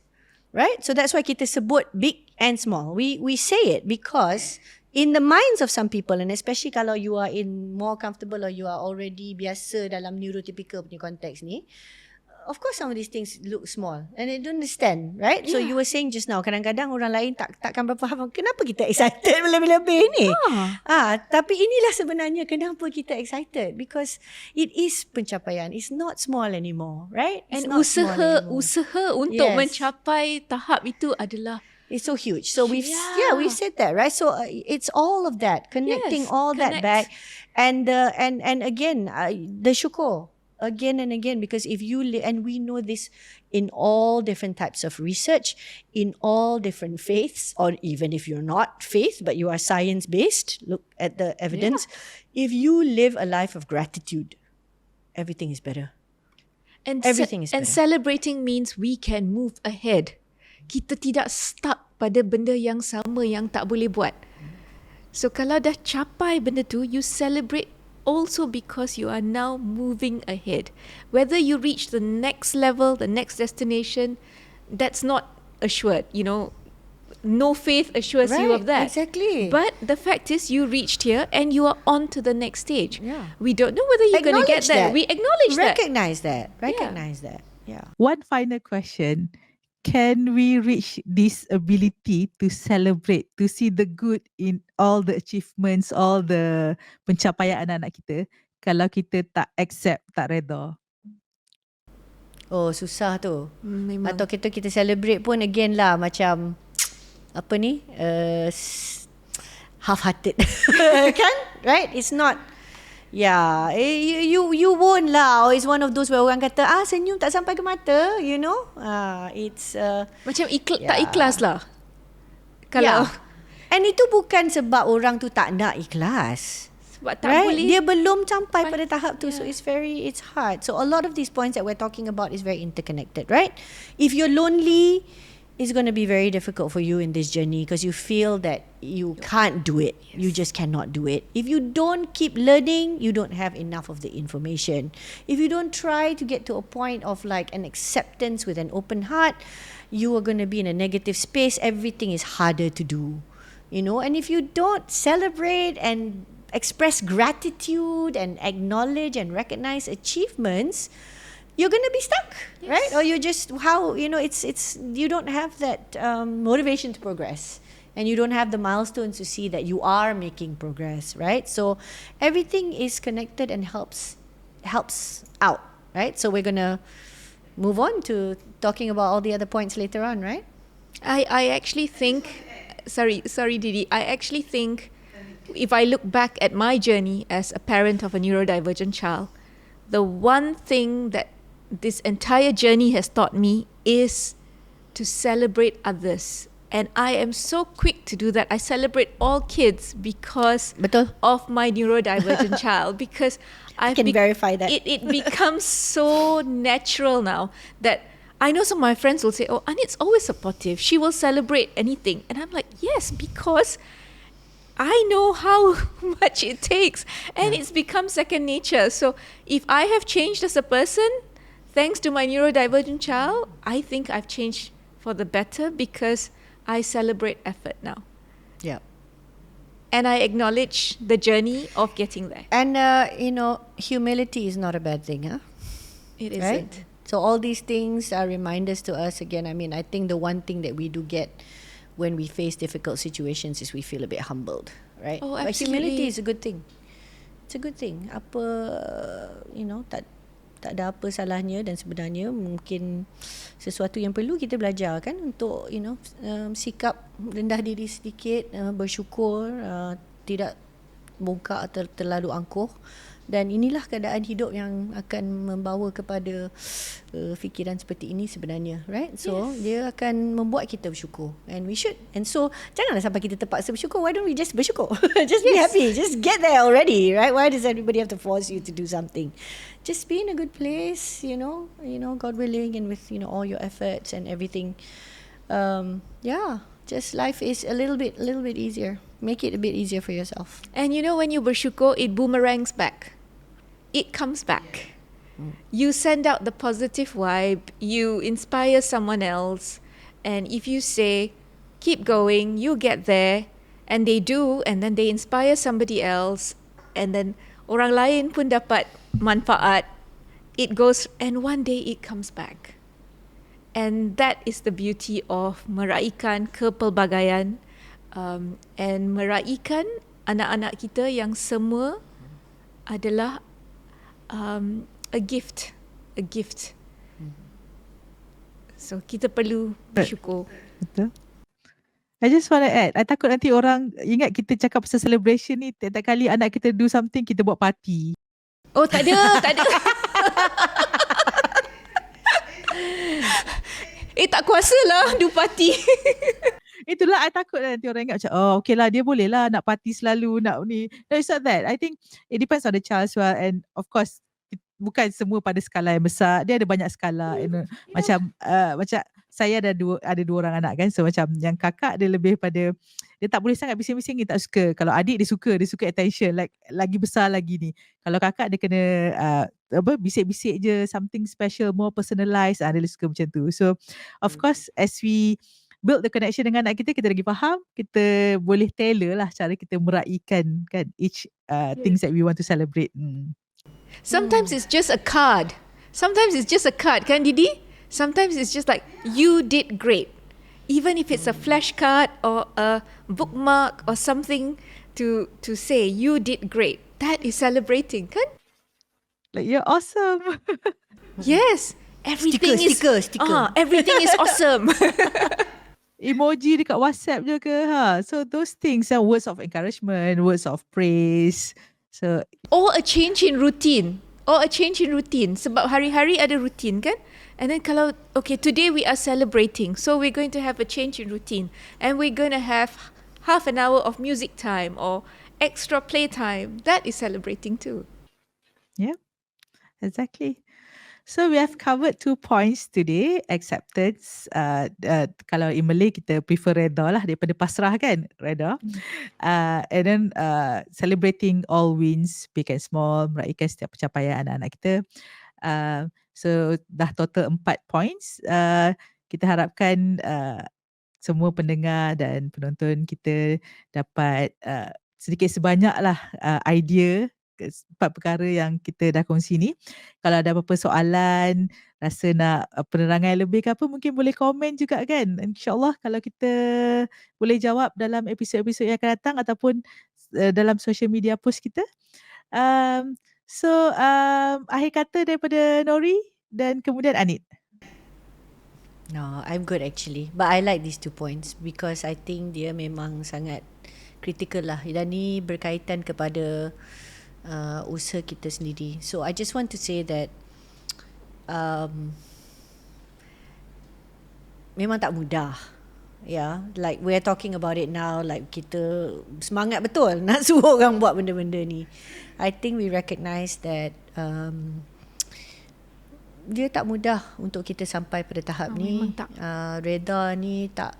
right? So that's why kita sebut big and small. We say it because in the minds of some people, and especially kalau you are in more comfortable or you are already biasa dalam neurotypical punya konteks ni, of course some of these things look small and they don't understand, right? So you were saying just now, kadang-kadang orang lain takkan berapa faham kenapa kita excited lebih-lebih ni. Tapi inilah sebenarnya kenapa kita excited, because it is pencapaian. It's not small anymore, right? And usaha untuk mencapai tahap itu adalah, it's so huge. So we've said that, right? So it's all of that, connecting that back, and again the syukur. Again and again, because if you and we know this in all different types of research, in all different faiths, or even if you're not faith but you are science based, look at the evidence. If you live a life of gratitude, everything is better. And everything is better. And celebrating means we can move ahead. Kita tidak stuck pada benda yang sama yang tak boleh buat. So kalau dah capai benda tu, you celebrate also because you are now moving ahead. Whether you reach the next level, the next destination, that's not assured. No faith assures you of that. Exactly. But the fact is you reached here and you are on to the next stage. Yeah. We don't know whether you're going to get that. We acknowledge that. Recognize that. Yeah. One final question. Can we reach this ability to celebrate, to see the good in all the achievements, all the pencapaian anak-anak kita, kalau kita tak accept, tak redha? Oh, susah tu. Memang. Atau kita celebrate pun again lah macam apa ni? Half-hearted. Kan? Right? It's not. Yeah, you won't lah. Or it's one of those where orang kata, senyum tak sampai ke mata, it's macam tak ikhlas lah. Kalau and itu bukan sebab orang tu tak nak ikhlas. Sebab tak boleh. Dia belum sampai pada tahap tu, so it's hard. So a lot of these points that we're talking about is very interconnected, right? If you're lonely, it's going to be very difficult for you in this journey because you feel that you can't do it. Yes. You just cannot do it. If you don't keep learning, you don't have enough of the information. If you don't try to get to a point of like an acceptance with an open heart, you are going to be in a negative space. Everything is harder to do, and if you don't celebrate and express gratitude and acknowledge and recognize achievements, you're going to be stuck, right? Or you just, it's you don't have that motivation to progress, and you don't have the milestones to see that you are making progress, right? So everything is connected and helps out, right? So we're going to move on to talking about all the other points later on, right? I actually think, sorry Didi, I actually think if I look back at my journey as a parent of a neurodivergent child, the one thing that this entire journey has taught me is to celebrate others And I am so quick to do that. I celebrate all kids because Betul. of my neurodivergent child, because I can verify that. It becomes so natural now that I know some of my friends will say, "Oh, Anit's always supportive. She will celebrate anything." And I'm like, "Yes, because I know how much it takes, and it's become second nature." So if I have changed as a person, thanks to my neurodivergent child, I think I've changed for the better because I celebrate effort now. Yeah. And I acknowledge the journey of getting there. And, humility is not a bad thing, huh? It Right? isn't. So all these things are reminders to us again. I mean, I think the one thing that we do get when we face difficult situations is we feel a bit humbled, right? Oh, But humility absolutely. is a good thing. It's a good thing. Apa, tak ada apa salahnya, dan sebenarnya mungkin sesuatu yang perlu kita belajar kan untuk sikap rendah diri sedikit, bersyukur, tidak bongkak atau terlalu angkuh. Dan inilah keadaan hidup yang akan membawa kepada fikiran seperti ini sebenarnya, right? So dia akan membuat kita bersyukur, and we should. And so janganlah sampai kita terpaksa bersyukur. Why don't we just bersyukur? Just be happy. Just get there already, right? Why does everybody have to force you to do something? Just be in a good place, God willing, and with all your efforts and everything. Just life is a little bit easier. Make it a bit easier for yourself. And when you bersyukur, it boomerangs back. It comes back. You send out the positive vibe. You inspire someone else. And if you say, keep going, you get there. And they do. And then they inspire somebody else. And then orang lain pun dapat manfaat. It goes, and one day it comes back. And that is the beauty of meraikan kepelbagaian. And meraikan anak-anak kita yang semua adalah a gift. So kita perlu bersyukur. Betul. I just want to add, I takut nanti orang ingat kita cakap pasal celebration ni, tiap-tiap kali anak kita do something, kita buat party. Oh, tak ada. Tak kuasa lah do party. Itulah I takut nanti orang ingat macam, oh okay lah, dia boleh lah nak party selalu, nak ni. No, it's not that. I think it depends on the child as well, and of course bukan semua pada skala yang besar. Dia ada banyak skala. Macam saya ada dua orang anak kan. So macam yang kakak dia lebih pada, dia tak boleh sangat bising-bising, dia tak suka. Kalau adik dia suka attention, like lagi besar lagi ni. Kalau kakak dia kena bisik-bisik je, something special, more personalized, dia suka macam tu. So of course as we build the connection dengan anak kita lagi faham, kita boleh tailor lah cara kita meraikan kan each things that we want to celebrate. Sometimes it's just a card. Kan Didi? Sometimes it's just like, you did great. Even if it's a flashcard or a bookmark or something to say you did great. That is celebrating, kan? Like, you're awesome. Yes. Everything Sticker. Everything is awesome. Emoji dekat WhatsApp je ke? So those things are words of encouragement, words of praise. So Or a change in routine. Sebab hari-hari ada routine kan? And then kalau, okay, today we are celebrating. So we're going to have a change in routine. And we're going to have half an hour of music time or extra play time. That is celebrating too. yeah, exactly. So we have covered 2 points today. Acceptance. Kalau in Malay kita prefer reda lah daripada pasrah kan, reda. And then celebrating all wins, big and small, meraihkan setiap pencapaian anak-anak kita. So dah total 4 points. Kita harapkan semua pendengar dan penonton kita dapat sedikit sebanyak lah idea 4 perkara yang kita dah kongsi ni. Kalau ada apa-apa soalan, rasa nak penerangan lebih ke apa, mungkin boleh komen juga kan. InsyaAllah kalau kita boleh jawab dalam episod-episod yang akan datang ataupun dalam social media post kita. So akhir kata daripada Nori dan kemudian Anit. No, I'm good actually. But I like these 2 points because I think dia memang sangat critical lah. Dan ni berkaitan kepada usaha kita sendiri. So I just want to say that memang tak mudah. Yeah, like we're talking about it now, like kita semangat betul nak suruh orang buat benda-benda ni. I think we recognise that dia tak mudah untuk kita sampai pada tahap ni. Memang tak. Reda ni tak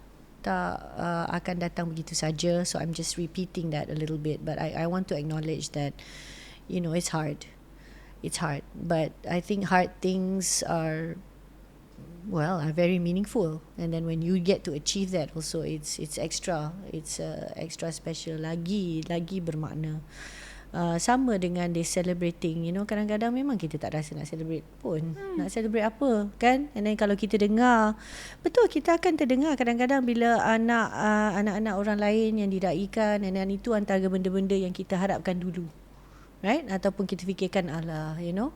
akan datang begitu saja. So I'm just repeating that a little bit, but I want to acknowledge that, you know, it's hard. It's hard, but I think hard things are very meaningful, and then when you get to achieve that also, it's extra special, lagi bermakna. Sama dengan they celebrating, you know, kadang-kadang memang kita tak rasa nak celebrate pun. Nak celebrate apa, kan? And then kalau kita dengar, betul, kita akan terdengar kadang-kadang bila anak-anak orang lain yang diraikan, and then itu antara benda-benda yang kita harapkan dulu, right? Ataupun kita fikirkan, alah, you know,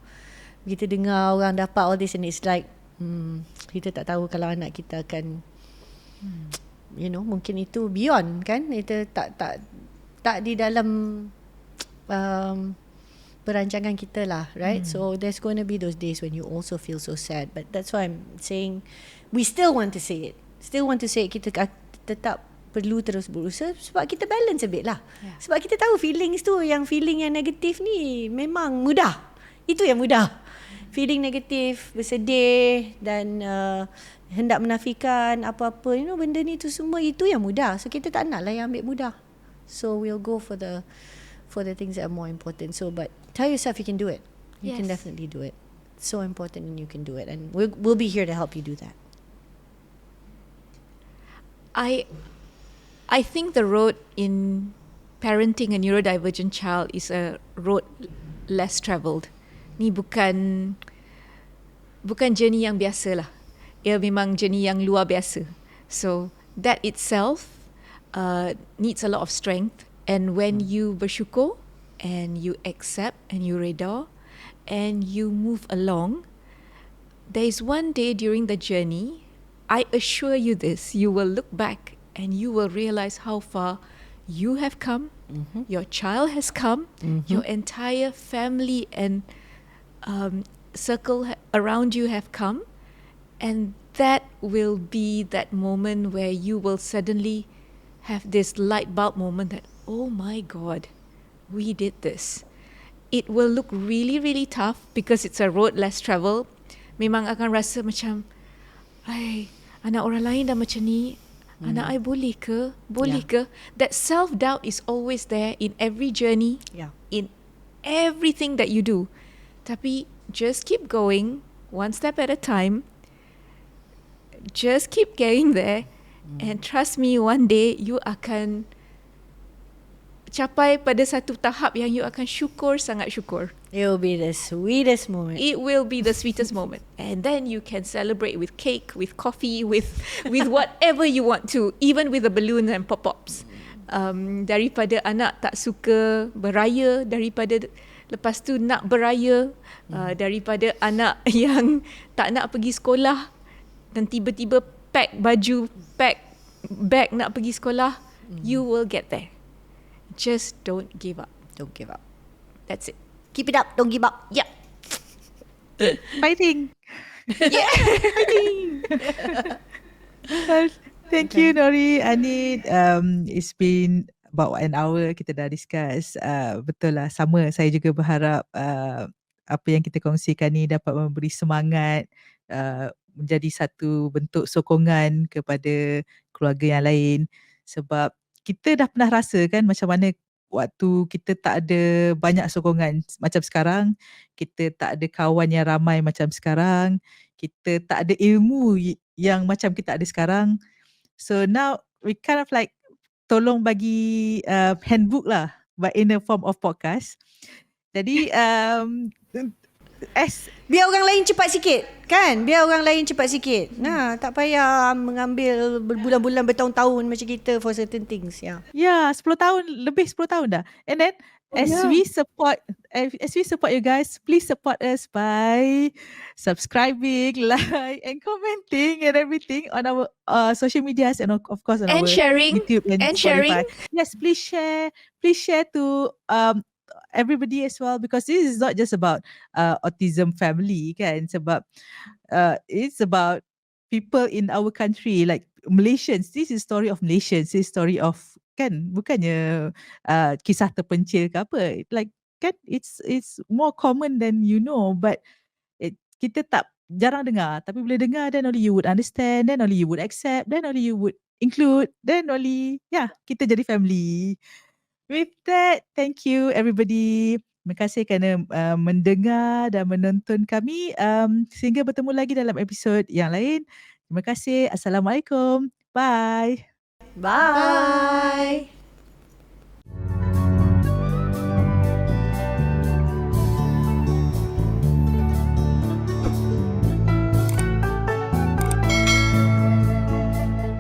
kita dengar orang dapat all this, and it's like kita tak tahu kalau anak kita akan you know, mungkin itu beyond, kan? Itu tak di dalam perancangan kita lah, right? So there's going to be those days when you also feel so sad, but that's why I'm saying we still want to say it. Kita tetap perlu terus berusaha sebab kita balance a bit lah. Sebab kita tahu feeling yang negatif ni memang mudah. Itu yang mudah. Feeling negatif, bersedih dan hendak menafikan apa-apa, you know, benda ni tu semua, itu yang mudah. So kita tak nak lah yang ambil mudah. So we'll go for the things that are more important. So but tell yourself you can do it. You can definitely do it. It's so important, and you can do it, and we'll be here to help you do that. I think the road in parenting a neurodivergent child is a road less travelled. Ni bukan journey yang biasa lah. Ia memang journey yang luar biasa. So that itself needs a lot of strength. And when you bersyukur and you accept and you reda and you move along, there is one day during the journey, I assure you this, you will look back and you will realize how far you have come, your child has come, your entire family and circle around you have come, and that will be that moment where you will suddenly have this light bulb moment that, oh my God, we did this. It will look really, really tough because it's a road less travel. Memang akan rasa macam, anak orang lain dah macam ni, anak I boleh ke? That self-doubt is always there in every journey, in everything that you do. Tapi just keep going, one step at a time. Just keep getting there, and trust me, one day you akan capai pada satu tahap yang you akan sangat syukur. It will be the sweetest moment. It will be the sweetest moment. And then you can celebrate with cake, with coffee, with whatever you want to, even with the balloons and pop-pops. Daripada anak tak suka beraya, daripada lepas tu nak beraya, daripada anak yang tak nak pergi sekolah dan tiba-tiba pack baju, pack bag nak pergi sekolah, you will get there. Just don't give up. Don't give up. That's it. Keep it up. Don't give up. Yeah. Fighting. Yeah. Well, thank you, Nori, Anid. It's been about an hour kita dah discuss. Betul lah, sama. Saya juga berharap apa yang kita kongsikan ni dapat memberi semangat, menjadi satu bentuk sokongan kepada keluarga yang lain. Sebab kita dah pernah rasa kan macam mana waktu kita tak ada banyak sokongan macam sekarang, kita tak ada kawan yang ramai macam sekarang, kita tak ada ilmu yang macam kita ada sekarang. So now we kind of like tolong bagi handbook lah, but in the form of podcast. Jadi biar orang lain cepat sikit, kan? Biar orang lain cepat sikit. Nah, tak payah mengambil berbulan-bulan, bertahun-tahun macam kita for certain things. Yeah, 10 tahun, lebih 10 tahun dah. And then as we support you guys, please support us by subscribing, like and commenting and everything on our social medias, and of course on And our sharing. YouTube and And Spotify. sharing. Yes, please share to everybody as well, because this is not just about autism family kan, sebab it's about people in our country, like Malaysians. This is story of Malaysians. This is story of, kan, bukannya kisah terpencil ke apa. Like, kan, it's more common than you know, but kita jarang dengar. Tapi bila dengar, then only you would understand, then only you would accept, then only you would include, then only, kita jadi family. With that, thank you everybody. Terima kasih kerana mendengar dan menonton kami. Sehingga bertemu lagi dalam episod yang lain. Terima kasih. Assalamualaikum. Bye. Bye.